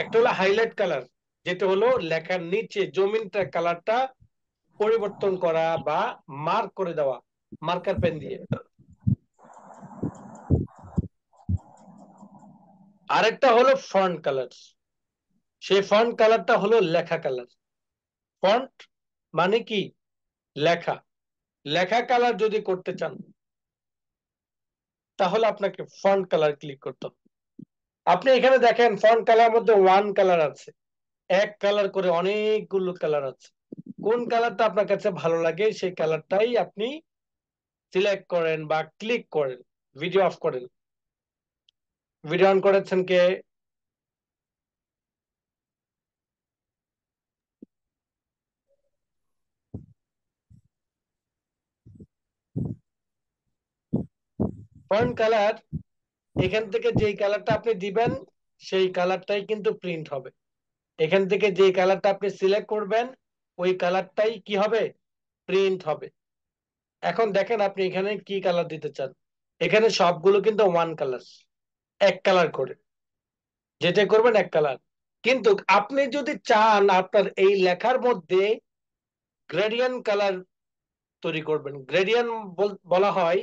A: একটা হলো হাইলাইট কালার যেটা হলো লেখার নিচে জমিনটা কালারটা পরিবর্তন করা বা মার্ক করে দেওয়া মার্কার পেন দিয়ে। আরেকটা হলো ফন্ট কালার, সেই ফন্ট কালারটা হলো লেখা কালার। ফন্ট মানে কি? লেখা। লেখা কালার যদি করতে চান তাহলে আপনাকে ফন্ট কালার ক্লিক করতে হবে। আপনি এখানে দেখেন ফন্ট কালার মধ্যে ওয়ান কালার আছে, এক কালার করে অনেকগুলো কালার আছে। কোন কালারটা আপনার কাছে ভালো লাগে সেই কালারটাই আপনি সিলেক্ট করেন বা ক্লিক করেন। ভিডিও অফ করেন। ভিডিও অন করেছেন কে? ফন্ট কালার, এখান থেকে যেই কালারটা আপনি দিবেন সেই কালারটাই কিন্তু প্রিন্ট হবে। এখান থেকে যেই কালারটা আপনি সিলেক্ট করবেন ওই কালারটাই কি হবে? প্রিন্ট হবে। এখন দেখেন আপনি এখানে কি কালার দিতে চান। এখানে সবগুলো কিন্তু ওয়ান কালার, এক কালার করে, যেটা করবেন এক কালার। কিন্তু আপনি যদি চান আপনার এই লেখার মধ্যে গ্রেডিয়েন্ট কালার তৈরি করবেন। গ্রেডিয়েন্ট বলা হয়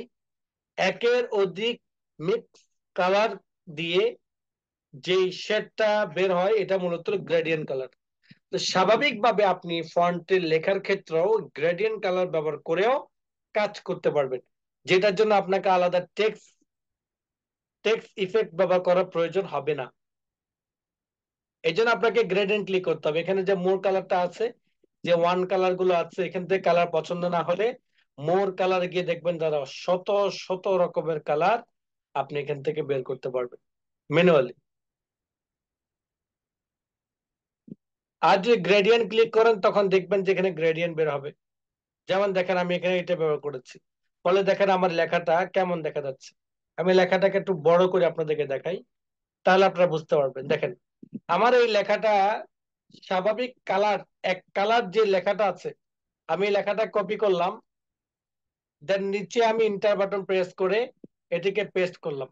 A: একের অধিক মিক্স কালার দিয়ে যেই শেডটা বের হয় এটা মূলত গ্রেডিয়েন্ট কালার। তো স্বাভাবিকভাবে আপনি ফন্টের লেখার ক্ষেত্রেও গ্রেডিয়েন্ট কালার ব্যবহার করেও কাজ করতে পারবেন, যেটার জন্য আপনাকে আলাদা টেক্সট ইফেক্ট ব্যবহার করার প্রয়োজন হবে না। এই জন্য আপনাকে গ্রেডিয়েন্ট ক্লিক করতে হবে। এখানে যে মোর কালারটা আছে, যে ওয়ান কালার গুলো আছে, এখান থেকে কালার পছন্দ না হলে মোর কালার গিয়ে দেখবেন যারা শত শত রকমের কালার আপনি এখান থেকে বের করতে পারবেন ম্যানুয়ালি। আর যদি গ্রেডিয়েন্ট ক্লিক করেন তখন দেখবেন যে এখানে গ্রেডিয়েন্ট বের হবে। যেমন দেখেন আমি এখানে এটা ব্যবহার করেছি, ফলে দেখেন আমার লেখাটা কেমন দেখা যাচ্ছে। আমি লেখাটাকে একটু বড় করে আপনাদেরকে দেখাই, তাহলে আপনারা বুঝতে পারবেন। দেখেন আমার এই লেখাটা স্বাভাবিক কালার, এক কালার যে লেখাটা আছে, আমি লেখাটা কপি করলাম, দেন নিচে আমি ইন্টার বাটন প্রেস করে এটিকে পেস্ট করলাম।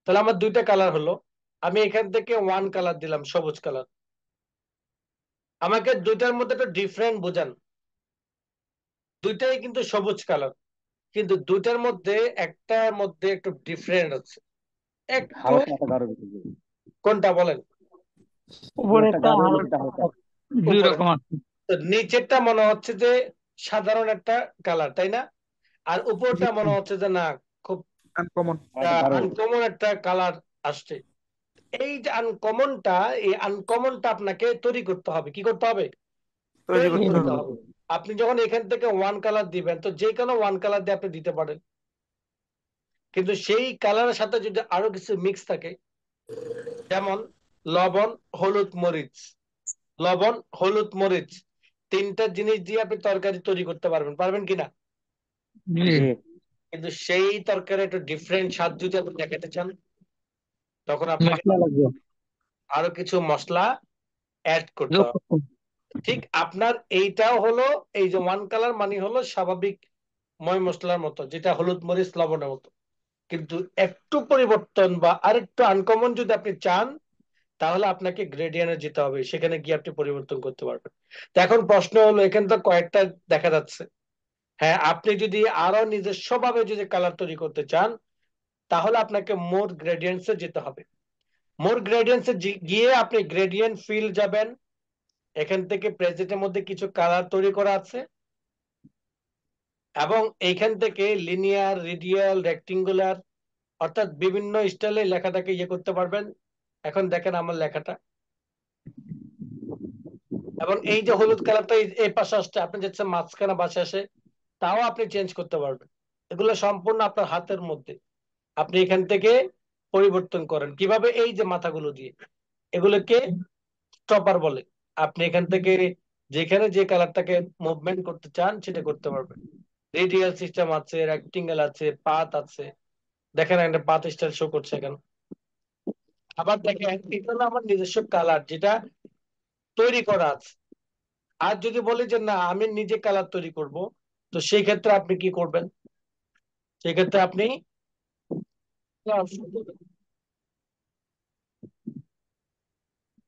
A: তাহলে আমার দুইটা কালার হলো। আমি এখান থেকে ওয়ান কালার দিলাম, সবুজ কালার। আমাকে দুইটার মধ্যে একটা ডিফারেন্ট বোঝান। দুইটাই কিন্তু সবুজ কালার, কিন্তু দুইটার মধ্যে একটার মধ্যে একটু ডিফারেন্ট আছে একটু।
E: হালকা একটা গাঢ় বেশি।
A: কোনটা বলেন?
B: উপরেরটা
E: গাঢ়
B: হালকা,
E: নিচেটা হালকা।
B: দুই
A: উপরে।
B: রকম আছে।
A: তো নিচেরটা মনে হচ্ছে যে সাধারণ একটা কালার, তাই না? আর উপরটা মনে হচ্ছে যে না, খুব
F: আনকমন।
E: গাঢ়।
A: আনকমন একটা কালার আসছে। এই যে আনকমনটা, এই আনকমনটা আপনাকে তৈরি করতে হবে। কি করতে হবে?
F: তৈরি
A: তৈরি
F: করতে
A: করতে
F: হবে।
A: হবে। আপনি যখন এখান থেকে ওয়ান কালার দিবেন তো যে কোনো ওয়ান কালার দিয়ে আপনি দিতে পারেন, কিন্তু সেই কালারের সাথে যদি আরো কিছু মিক্স থাকে, যেমন লবণ, হলুদ, মরিচ, লবণ, হলুদ, মরিচ, তিনটা জিনিস দিয়ে আপনি তরকারি তৈরি করতে পারবেন। পারবেন কিনা?
B: জি,
E: জি।
A: কিন্তু সেই তরকারি একটু ডিফারেন্ট স্বাদ যদি আপনি দেখাতে চান তখন আপনাকে
B: মশলা লাগবে,
A: আরো কিছু মশলা অ্যাড করতে
B: যোগ
A: হবে।
B: করতে হবে।
A: ঠিক আপনার এইটাও হলো, এই যে ওয়ান কালার মানে হলো স্বাভাবিক ময় মশলার মতো, যেটা হলুদ, মরিচ, লবণের মতো। কিন্তু একটু পরিবর্তন বা আরেকটু আনকমন যদি আপনি চান তাহলে আপনাকে গ্রেডিয়েন্টে যেতে হবে, সেখানে গিয়ে আপনি পরিবর্তন করতে পারবেন। তো এখন প্রশ্ন হলো, এখানে তো কয়েকটা দেখা যাচ্ছে। হ্যাঁ, আপনি যদি আরো নিজস্ব ভাবে যদি কালার তৈরি করতে চান তাহলে আপনাকে মোর গ্রেডিয়েন্টসে যেতে হবে। মোর গ্রেডিয়েন্টসে গিয়ে আপনি গ্রেডিয়েন্ট ফিল যাবেন। এখান থেকে প্রেজেন্টের মধ্যে কিছু কালার তৈরি করা আছে এবং এইখান থেকে লিনিয়ার, রেডিয়াল, রেক্টেঙ্গুলার অর্থাৎ বিভিন্ন স্টাইলে লেখাটাকে ইয়ে করতে পারবেন। এখন দেখেন আমার লেখাটা, এবং এই যে হলুদ কালারটা এই পাশে আসছে, আপনি যাচ্ছে মাঝখানে বাসে আসে, তাও আপনি চেঞ্জ করতে পারবেন। এগুলো সম্পূর্ণ আপনার হাতের মধ্যে। আপনি এখান থেকে পরিবর্তন করেন কিভাবে? এই যে মাথাগুলো দিয়ে, এগুলোকে স্টপার বলে। আপনি এখান থেকে যেখানে যে কালারটাকে মুভমেন্ট করতে চান সেটা করতে পারবেন। রেডিয়াল সিস্টেম আছে, রেক্টেঙ্গেল আছে, পাথ আছে। দেখেন একটা পাথ স্টাইল শো করছে এখানে। আবার দেখেন এটা হলো আমার নিজস্ব কালার যেটা তৈরি করা আছে। আর যদি বলি যে না আমি নিজে কালার তৈরি করব, তো সেই ক্ষেত্রে আপনি কি করবেন? সেক্ষেত্রে আপনি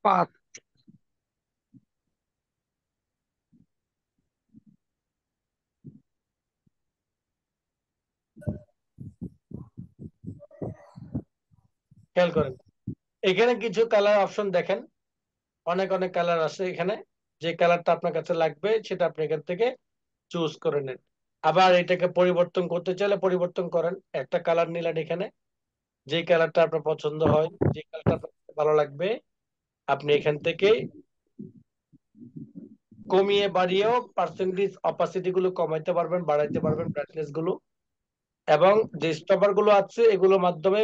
B: পাঁচ।
A: খেয়াল করেন এখানে কিছু কালার অপশন দেখেন, অনেক অনেক কালার আছে এখানে। যে কালারটা আপনার কাছে লাগবে সেটা আপনি এখান থেকে চুজ করে নেন। আবার এটাকে পরিবর্তন করতে চাইলে পরিবর্তন করেন। একটা কালার নিলেন এখানে, যে কালারটা আপনার পছন্দ হয়, যে কালারটা আপনার কাছে ভালো লাগবে, আপনি এখান থেকে কমিয়ে বাড়িয়েও পার্সেন্টেজ অপাসিটি গুলো কমাইতে পারবেন, বাড়াইতে পারবেন ব্রাইটনেস গুলো। এবং যে স্টপার গুলো আছে এগুলোর মাধ্যমে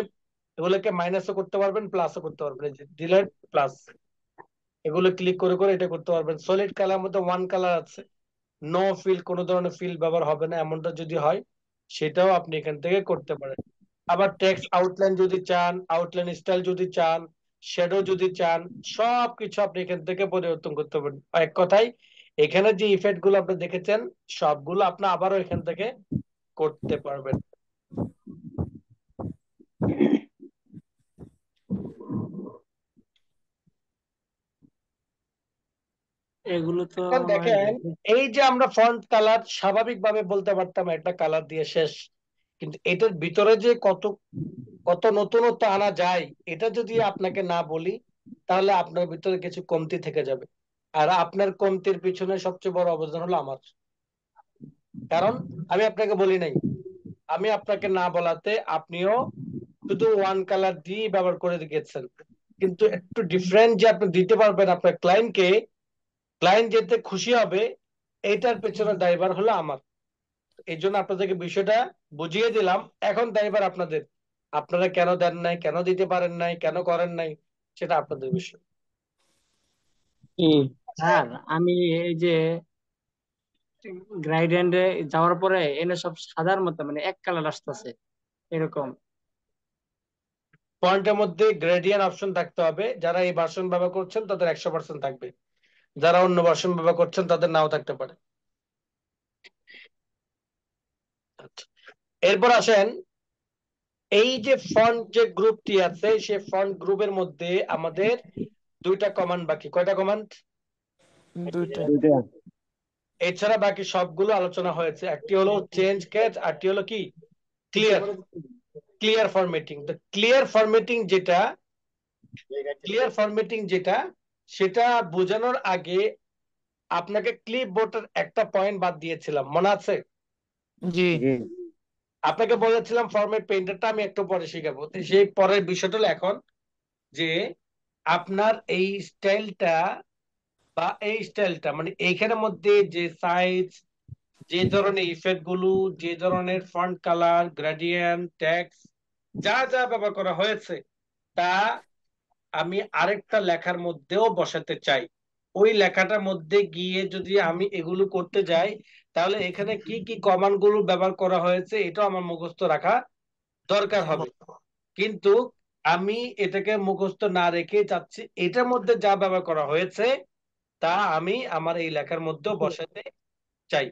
A: এগুলোকে মাইনাসও করতে পারবেন, প্লাসও করতে পারবেন। এই যে ডিলেট প্লাস, এগুলো ক্লিক করে করে এটা করতে পারবেন। সলিড কালার মধ্যে ওয়ান কালার আছে, নো ফিল, কোনো ধরনের ফিল ব্যবহার হবে না, এমনটা যদি হয় সেটাও আপনি এখান থেকে করতে পারেন। আবার টেক্সট আউটলাইন যদি চান, আউটলাইন স্টাইল যদি চান, শ্যাডো যদি চান, সবকিছু আপনি এখান থেকে পরিবর্তন করতে পারেন। এক কথায় এখানে যে ইফেক্ট গুলো আপনি দেখেছেন সবগুলো আপনি আবারও এখান থেকে করতে পারবেন।
D: এগুলো তো
A: এখন
D: মানে
A: দেখেন এই যে আমরা ফন্ট কালার স্বাভাবিকভাবে বলতে পারতাম একটা কালার দিয়ে শেষ, কিন্তু এটার ভিতরে যে কত কত নতুনত্ব আনা যায় এটা যদি আপনাকে না বলি তাহলে আপনার ভিতরে কিছু কমতি থেকে যাবে। আর আপনার কমতির পিছনে সবচেয়ে বড় অবদান হলো আমার। কারণ আমি আপনাকে বলি নাই, আমি আপনাকে না বলাতে আপনিও শুধু ওয়ান কালার দিয়ে ব্যবহার করে গেছেন, কিন্তু একটু ডিফারেন্ট যে আপনি দিতে পারবেন আপনার ক্লায়েন্টকে, ক্লায়েন্ট যেতে খুশি হবে, এইটার পেছনে দায়ভার হলো আমার। এই জন্য আপনাদেরকে বিষয়টা বুঝিয়ে দিলাম। এখন দায়ভার আপনাদের, আপনারা কেন দেন নাই, কেন দিতে পারেন নাই, কেন করেন নাই, সেটা আপনাদের বিষয়।
B: স্যার আমি এই যে গ্রাইডেন্ডে যাওয়ার পরে এনে সব সাদার মতো মানে এক কালার আসতেছে এরকম।
A: পয়েন্টের মধ্যে গ্রেডিয়েন্ট অপশন থাকতে হবে, যারা এই ভার্সন ব্যবহার করছেন তাদের 100% থাকবে, যারা অন্য ভার্সন ব্যবহার করছেন তাদের নাও থাকতে পারে। আচ্ছা, এরপর আসেন এই যে ফন্ট যে গ্রুপটি আছে সেই ফন্ট গ্রুপের মধ্যে আমাদের দুইটা কমান্ড বাকি। কয়টা কমান্ড?
B: দুইটা।
E: দুইটা।
A: এছাড়া বাকি সবগুলো আলোচনা হয়েছে। একটি হলো চেঞ্জ ক্যাচ, আরটি হলো কি ক্লিয়ার, ক্লিয়ার ফরম্যাটিং। তো ক্লিয়ার ফরম্যাটিং যেটা সেটা বোঝানোর আগে আপনাকে ক্লিপ বোর্ডের একটা পয়েন্ট বাদ দিয়েছিলাম, মনে আছে?
B: জি।
E: জি।
A: আপনাকে বলেছিলাম ফরম্যাট পেইন্টারটা আমি একটু পরে শিখাবো। তো সেই পরের বিষয়টা হলো এখন যে আপনার এই স্টাইলটা বা এই স্টাইলটা মানে এইখানের মধ্যে যে সাইজ, যে ধরনের ইফেক্ট গুলো, যে ধরনের ফন্ট কালার, গ্রেডিয়েন্ট, টেক্সট যা যা ব্যবহার করা হয়েছে তা আমি আরেকটা লেখার মধ্যেও বসাতে চাই। ওই লেখাটার মধ্যে গিয়ে যদি আমি এগুলো করতে যাই তাহলে এখানে কি কি কমান্ড গুলো ব্যবহার করা হয়েছে এটাও আমার মুখস্থ রাখা দরকার হবে। কিন্তু আমি এটাকে মুখস্থ না রেখে চাচ্ছি এটার মধ্যে যা ব্যবহার করা হয়েছে তা আমি আমার এই লেখার মধ্যেও বসাতে চাই।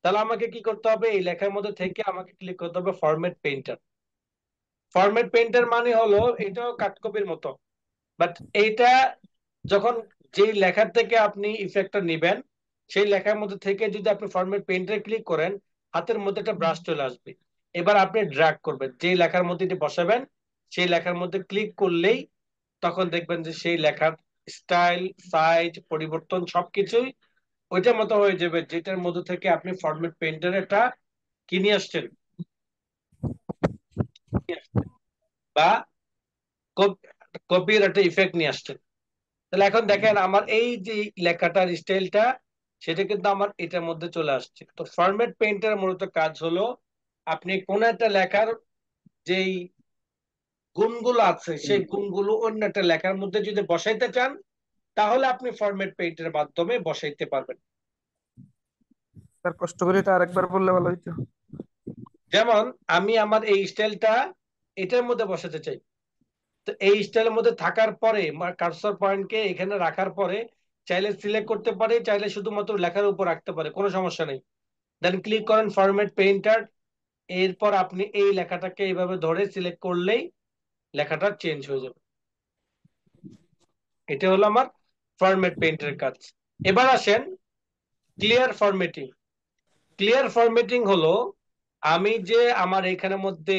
A: তাহলে আমাকে কি করতে হবে? এই লেখার মধ্যে থেকে আমাকে ক্লিক করতে হবে ফরম্যাট পেইন্টার। ফরম্যাট পেইন্টার মানে হলো এটাও কাটকপির মতো, বাট এইটা যখন যেই লেখার থেকে আপনি ইফেক্টটা নিবেন সেই লেখার মধ্যে থেকে যদি আপনি ফরম্যাট পেইন্টারে ক্লিক করেন হাতের মধ্যে একটা ব্রাশ চলে আসবে। এবার আপনি ড্র্যাগ করবেন, যেই লেখার মধ্যে এটি বসাবেন সেই লেখার মধ্যে ক্লিক করলেই তখন দেখবেন যে সেই লেখার স্টাইল, সাইজ, পরিবর্তন সবকিছুই ওইটার মতো হয়ে যাবে যেটার মধ্যে থেকে আপনি ফরম্যাট পেইন্টারে একটা কি নিয়ে আসছেন বা কপির একটা ইফেক্ট নিয়ে আসছেন। তাহলে এখন দেখেন আমার এই যে লেখাটার স্টাইলটা সেটা কিন্তু আমার এটার মধ্যে চলে আসছে। তো ফরম্যাট পেইন্টার মূলত কাজ হলো আপনি কোন একটা লেখার যেই গুণগুলো আছে সেই গুণগুলো অন্য একটা লেখার মধ্যে যদি বসাইতে চান তাহলে আপনি ফরম্যাট পেইন্টারের মাধ্যমে বসাইতে পারবেন।
B: স্যার কষ্ট করে এটা আরেকবার বললে ভালো হইতো।
A: যেমন আমি আমার এই স্টাইলটা এটার মধ্যে বসাতে চাই, তো এই স্টাইলের মধ্যে থাকার পরে কার্সর পয়েন্টকে এখানে রাখার পরে চাইলে সিলেক্ট করতে পারে, চাইলে শুধুমাত্র লেখার উপর রাখতে পারে, কোনো সমস্যা নেই। দেন ক্লিক করেন ফরম্যাট পেইন্টার। এরপর আপনি এই লেখাটাকে এইভাবে ধরে সিলেক্ট করলেই লেখাটা চেঞ্জ হয়ে যাবে। এটা হলো আমার ফরম্যাট পেইন্টের কাজ। এবার আসেন ক্লিয়ার ফরম্যাটিং। ক্লিয়ার ফরম্যাটিং হলো আমি যে আমার এখানের মধ্যে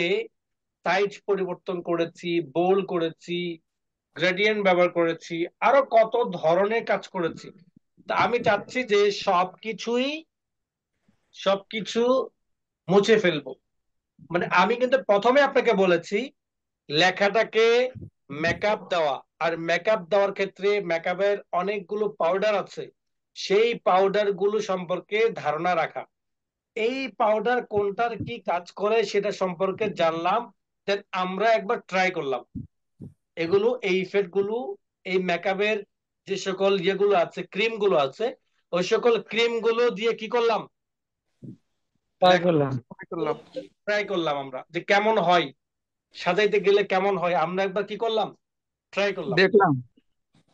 A: সাইজ পরিবর্তন করেছি, বোল্ড করেছি, গ্রেডিয়েন্ট ব্যবহার করেছি, আরো কত ধরনের কাজ করেছি। তা আমি চাচ্ছি যে সবকিছু মুছে ফেলবো। মানে আমি কিন্তু প্রথমে আপনাকে বলেছি লেখাটাকে মেকআপ দেওয়া, আর মেকআপ দেওয়ার ক্ষেত্রে মেকআপের অনেকগুলো পাউডার আছে, সেই পাউডার গুলো সম্পর্কে ধারণা রাখা। এই পাউডার কোনটার কি কাজ করে সেটা সম্পর্কে জানলাম, দেন আমরা একবার ট্রাই করলাম এগুলো, এই ইফেক্ট গুলো, এই মেকআপের যে সকল ইয়েগুলো আছে, ক্রিম গুলো আছে, ওই সকল ক্রিম গুলো দিয়ে কি করলাম, ট্রাই করলাম আমরা যে কেমন হয়, সাজাইতে গেলে কেমন হয়, আমরা একবার কি করলাম, ট্রাই করলাম,
B: দেখলাম।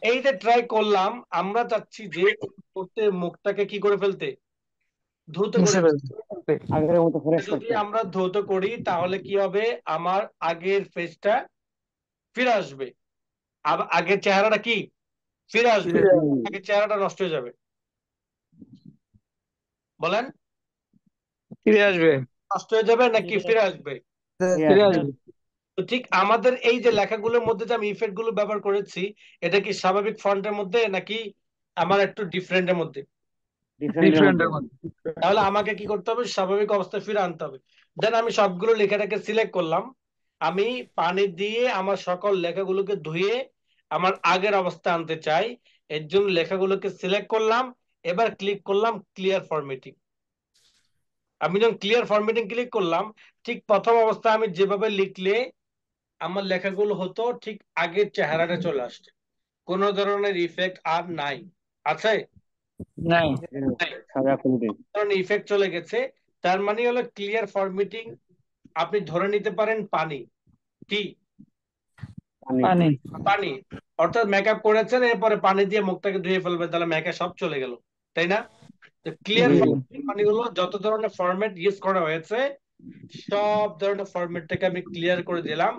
A: এই যে ট্রাই করলাম, আমরা চাচ্ছি যে করতে মুখটাকে কি করে ফেলতে, দ্রুত করে ফেলতে।
E: আগের মতো ফ্রেশ
A: যদি
E: করতে।
A: আমরা দ্রুত করি তাহলে কি হবে, আমার আগের ফেসটা ফিরে আসবে, আগের চেহারাটা কি ফিরে আসবে, আগের চেহারাটা নষ্ট হয়ে যাবে। বলেন
B: ফিরে আসবে,
A: নষ্ট হয়ে যাবে নাকি ফিরে আসবে?
B: ফিরে আসবে।
A: তো ঠিক আমাদের এই যে লেখাগুলোর মধ্যে যে আমি ইফেক্ট গুলো ব্যবহার করেছি, এটা কি স্বাভাবিক ফন্টের মধ্যে নাকি আমার একটু ডিফারেন্টের মধ্যে?
B: ডিফারেন্টের মধ্যে।
A: তাহলে আমাকে কি করতে হবে, স্বাভাবিক অবস্থায় ফিরে আনতে হবে। দেন আমি সবগুলো লেখাটাকে সিলেক্ট করলাম, আমি পানি দিয়ে আমার সকল লেখাগুলোকে ধুয়ে আমার আগের অবস্থা আনতে চাই, এর জন্য লেখাগুলোকে সিলেক্ট করলাম। এবার ক্লিক করলাম ক্লিয়ার ফরম্যাটিং। আমি যখন ক্লিয়ার ফরম্যাটিং ক্লিক করলাম, ঠিক প্রথম অবস্থা আমি যেভাবে লিখলে আমার লেখাগুলো হতো, ঠিক আগের চেহারাটা চলে আসছে, কোন ধরনের ইফেক্ট আর নাই। আছে
B: নাই।
A: ধরনের ইফেক্ট চলে গেছে। তার মানে হলো ক্লিয়ার ফরম্যাটিং আপনি ধরে নিতে পারেন পানি, কি
B: পানি।
A: পানি, অর্থাৎ মেকআপ করেছেন এরপরে পানি দিয়ে মুখটাকে ধুয়ে ফেলবেন, তাহলে মেকআপ সব চলে গেল, তাই না? ক্লিয়ার ফরম্যাটিং মানে হলো যত ধরনের ফরম্যাট ইউজ করা হয়েছে সব ধরনের ফরম্যাটটাকে আমি ক্লিয়ার করে দিলাম,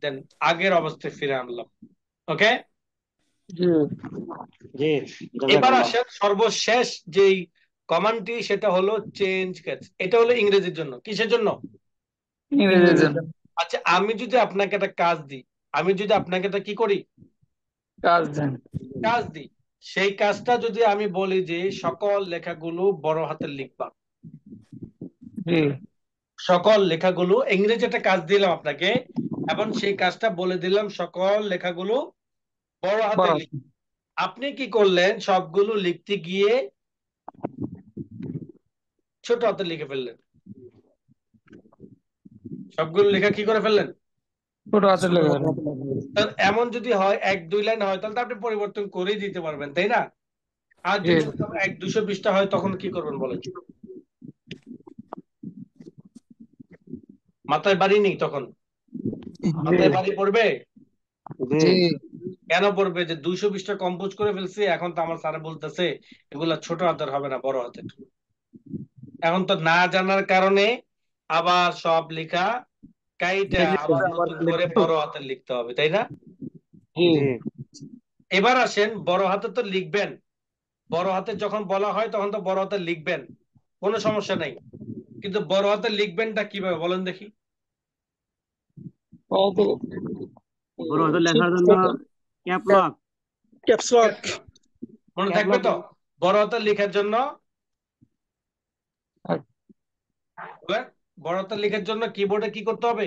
A: দেন আগের অবস্থায় ফিরে আনলাম। ওকে, এবার আসেন সর্বশেষ যেই কমান্ডটি, সেটা হলো চেঞ্জ ক্যাচ। এটা হলো ইংরেজির জন্য। কিসের জন্য?
B: ইংরেজির জন্য।
A: আচ্ছা, আমি যদি আপনাকে একটা কাজ দিই, আমি যদি আপনাকে একটা কি করি,
B: কাজ দেন।
A: কাজ দিই, সেই কাজটা যদি আমি বলি যে সকল লেখাগুলো বড় হাতের লিখবা, সকল লেখাগুলো, ইংরেজি একটা কাজ দিলাম আপনাকে, এবং সেই কাজটা বলে দিলাম সকল লেখাগুলো বড় হাতে লিখবা। আপনি কি করলেন, সবগুলো লিখতে গিয়ে ছোট হাতে লিখে ফেললেন, সবগুলো লেখা কি করে ফেললেন,
B: ছোট হাতের লেখা।
A: এমন যদি হয় 1-2 লাইন হয় তাহলে তো আপনি পরিবর্তন করেই দিতে পারবেন, তাই না? আর যদি 100-200 পৃষ্ঠা হয় তখন কি করবেন বলেন? মাথায় বাড়ি নেই তখন, মাথায় বাড়ি পড়বে। কেন পড়বে? যে 200 পৃষ্ঠা কম্পোজ করে ফেলছি, এখন তো আমার স্যার বলতেছে এগুলা ছোট হাতের হবে না, বড় হাতের। এখন তো না জানার কারণে আবার সব লেখা কাইটা আবার নতুন করে বড় হাতের লিখতে হবে, তাই না? এবার আসেন, বড় হাতে তো লিখবেন, বড় হাতে যখন বলা হয় তখন তো বড় হাতে লিখবেন, কোনো সমস্যা নাই। কিন্তু বড় হাতে লিখবেনটা কিভাবে বলেন দেখি?
D: বড় হাতে লেখার জন্য ক্যাপস লক
A: মনে থাকবে তো? বড় হাতে লেখার জন্য, বড় হাতে লেখার জন্য কিবোর্ডে কি করতে হবে?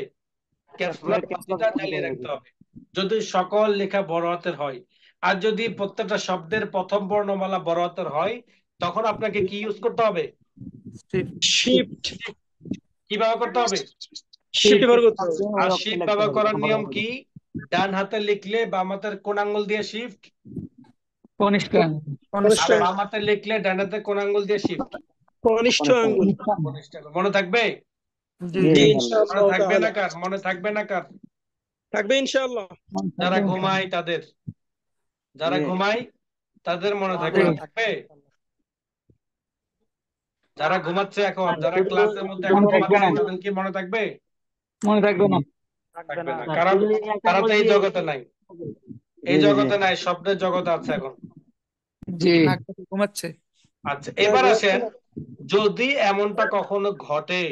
A: ক্যাপস লক বাটনটা চালিয়ে রাখতে হবে, যদি সকল লেখা বড় হাতের হয়। আর যদি প্রত্যেকটা শব্দের প্রথম বর্ণমালা বড় হাতের হয়, তখন আপনাকে কি ইউজ করতে হবে?
D: শিফট।
A: কিভাবে করতে হবে?
D: শিফট ব্যবহার করতে হবে।
A: আর শিফট ব্যবহার করার নিয়ম কি? ডান হাতে লিখলে বাম হাতের কোন আঙ্গুল দিয়ে শিফট, আর বাম হাতে লিখলে ডান হাতে কোন আঙ্গুল দিয়ে শিফট,
D: কনিষ্ঠ আঙ্গুল।
A: মনে থাকবে?
D: জি, ইনশাআল্লাহ
A: মনে থাকবে না কার? মনে থাকবে না কার?
F: থাকবে ইনশাআল্লাহ।
A: যারা ঘুমায় তাদের, যারা
E: জি
A: ঘুমায় তাদের মনে থাকবে না, থাকবে? যারা ঘুমাচ্ছে এখন, যারা
B: শুধু
A: ক্লাসের মধ্যে
B: শুধু
A: এখন
B: একটা
A: ঘুমাচ্ছে, তাদের কি মনে থাকবে?
D: থাকবে
A: থাকবে
D: না।
A: না,
B: স্যার,
A: কারণ
B: শুধু একটা
A: তারা তো
B: বল
A: এই
B: দিয়ে
A: জগতে নাই,
E: জি
A: এই
E: জি
A: জগতে নাই, স্বপ্নের জগতে আছে এখন।
F: ঘুমাচ্ছে।
A: আচ্ছা, এবার আসেন, যদি এমনটা কখনো ঘটে,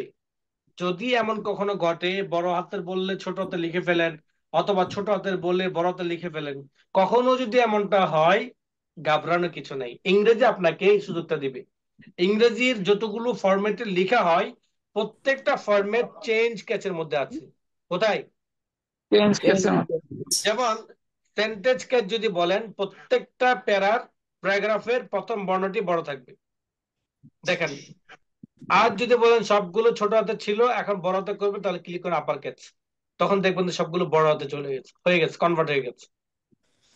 A: যদি এমন কখনো ঘটে, বড় হাতের বললে ছোট হাতে লিখে ফেলেন, অথবা ছোট হাতের বললে বড় হাতে লিখে ফেলেন, কখনো যদি এমনটা হয়, ঘাবড়ানো কিছু নাই, ইংরেজি আপনাকে এই সুযোগটা দিবে। ইংরেজির যতগুলো ফরম্যাটে লেখা হয়, প্রত্যেকটা ফরম্যাট চেঞ্জ ক্যাচের মধ্যে আছে। কোথায়? যেমন সেন্টেন্স ক্যাচ যদি বলেন, প্রত্যেকটা প্যারাগ্রাফের প্রথম বর্ণটি বড় থাকবে। দেখেন, আর যদি বলেন সবগুলো ছোট হাতে ছিল, এখন বড় হাতে করবে, তাহলে ক্লিক করে আপার ক্যাচ, তখন দেখবেন যে সবগুলো বড় হাতে চলে গেছে, হয়ে গেছে, কনভার্ট হয়ে গেছে।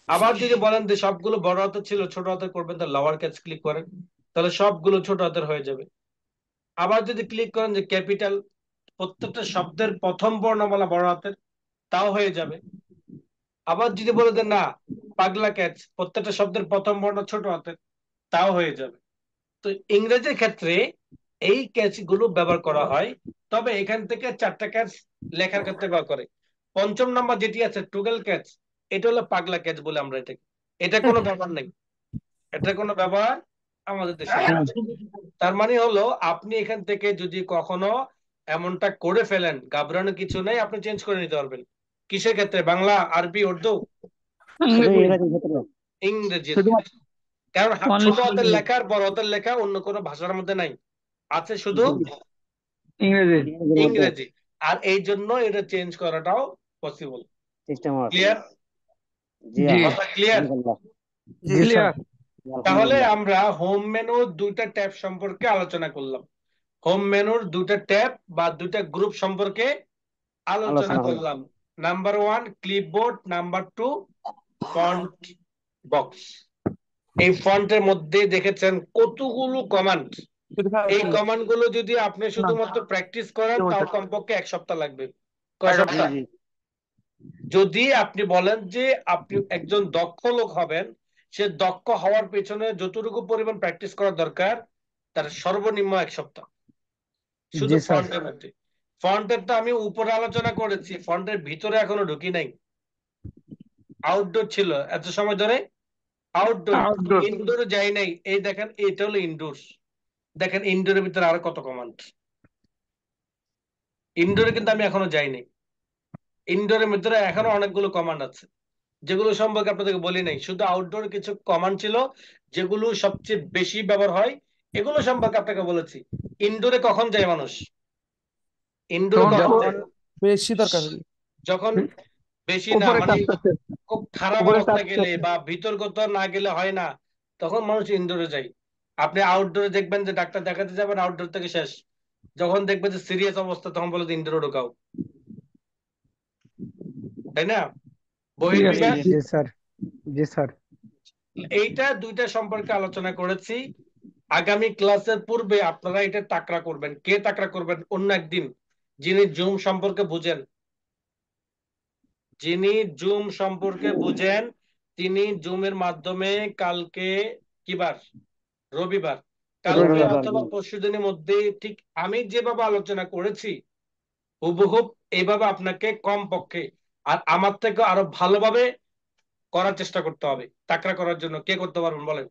A: আবার যদি বলেন যে সবগুলো বড় হাতে ছিল, ছোট হাতে করবেন, তাহলে লোয়ার ক্যাচ ক্লিক করেন, তাহলে সবগুলো ছোট হাতের হয়ে যাবে। আবার যদি ক্লিক করেন যে ক্যাপিটাল, প্রত্যেকটা শব্দের প্রথম বর্ণমালা বড় হাতের, তাও হয়ে যাবে। আবার যদি বলে দেন না পাগলা ক্যাচ, প্রত্যেকটা শব্দের প্রথম বর্ণ ছোট হাতের, তাও হয়ে যাবে। তো ইংরেজির ক্ষেত্রে এই ক্যাচ গুলো ব্যবহার করা হয়, তবে এখান থেকে 4টা ক্যাচ লেখার ক্ষেত্রে ব্যবহার করে। পঞ্চম নাম্বার যেটি আছে টুগেল ক্যাচ, এটা হলো পাগলা ক্যাচ বলে আমরা এটাকে, এটা কোনো ব্যবহার নেই, এটা কোনো ব্যবহার আমাদের দেশে নেই। তার মানে হলো, আপনি এখান থেকে যদি কখনো এমনটা করে ফেলেন, ঘাবড়ানো কিছু নেই, আপনি চেঞ্জ করে নিতে পারবেন। কিসের ক্ষেত্রে? বাংলা, আরবি, উর্দু?
E: শুধু ইংরেজির ক্ষেত্রে
A: ইংরেজির ক্ষেত্রে। কারণ ছোট হাতের লেখা আর বড় হাতের লেখা অন্য কোনো ভাষার মধ্যে নাই, আছে শুধু
E: ইংরেজির মধ্যে
A: ইংরেজি। আর এই জন্য এটা চেঞ্জ করাটাও পসিবল।
E: সিস্টেম আছে।
A: ক্লিয়ার?
E: জি
A: কথা ক্লিয়ার?
E: আলহামদুলিল্লাহ।
A: তাহলে
E: আলহামদুলিল্লাহ।
A: আমরা হোম মেনুর 2টা ট্যাব সম্পর্কে আলোচনা করলাম, হোম মেনুর 2টা ট্যাব বা 2টা গ্রুপ সম্পর্কে আলোচনা
E: আলোচনা হলো।
A: করলাম। Number 1 clipboard, number 2 font box. এই ফন্টের মধ্যে দেখেছেন কতগুলো কমান্ড। এই কমান্ড গুলো যদি আপনি শুধুমাত্র প্র্যাকটিস করেন, তাও কমপক্ষে 1 সপ্তাহ লাগবে। কয়
E: জি
A: সপ্তাহ?
E: জি
A: যদি আপনি বলেন যে আপনি একজন দক্ষ লোক হবেন, সে দক্ষ হওয়ার পেছনে যতটুকু পরিমাণ প্র্যাকটিস করা দরকার, তার সর্বনিম্ন 1 সপ্তাহ, শুধু
E: জি স্যার।
A: ফন্টের মধ্যে। ফন্টের তো আমি উপরে আলোচনা করেছি, ফন্টের ভিতরে এখনো ঢুকি নাই। আউটডোর ছিল এত সময় ধরে, আউটডোর, ইনডোরে যাই নাই। এই দেখেন, এটা হলো ইনডোরস। দেখেন ইনডোরের ভিতরে আরো কত কমান্ড, ইনডোরে কিন্তু আমি এখনো যাইনি। ইনডোরের ভিতরে এখনো অনেকগুলো কমান্ড আছে, যেগুলো সম্পর্কে আপনাদেরকে বলি নাই। শুধু আউটডোর কিছু কমান্ড ছিল, যেগুলো সবচেয়ে বেশি ব্যবহার হয়, এগুলো সম্পর্কে আপনাকে বলেছি। ইনডোরে কখন যায় মানুষ? ইনডোরে কখন যায়?
F: বেশি দরকার হলে।
A: যখন বেশি না, মানে খুব খারাপ অবস্থা গেলে বা বিতর্কত না গেলে হয় না, তখন মানুষ ইনডোরে যায়। আপনি আউটডোরে দেখবেন যে ডাক্তার দেখাতে যাবেন, আউটডোর থেকে শেষ। যখন দেখবেন যে সিরিয়াস অবস্থা, তখন বলে ইনডোরে ঢোকাও, তাই না? বহির্বিভাগ।
E: জি স্যার। জি স্যার।
A: এইটা 2টা সম্পর্কে আলোচনা করেছি। আগামী ক্লাসের পূর্বে আপনারা এটা তাকড়া করবেন। কে তাকড়া করবেন? অন্য একদিন, যিনি জুম সম্পর্কে বুঝেন, যিনি জুম সম্পর্কে বুঝেন, তিনি জুমের মাধ্যমে কালকে, কি বার? রবিবার, কালকে
E: রবিবার।
A: অথবা পরশুদিনের মধ্যে ঠিক আমি যেভাবে আলোচনা করেছি হুবহুব এইভাবে আপনাকে কম পক্ষে আর আমার থেকে আরো ভালোভাবে করার চেষ্টা করতে হবে। তাকড়া করার জন্য কে করতে পারবেন বলেন?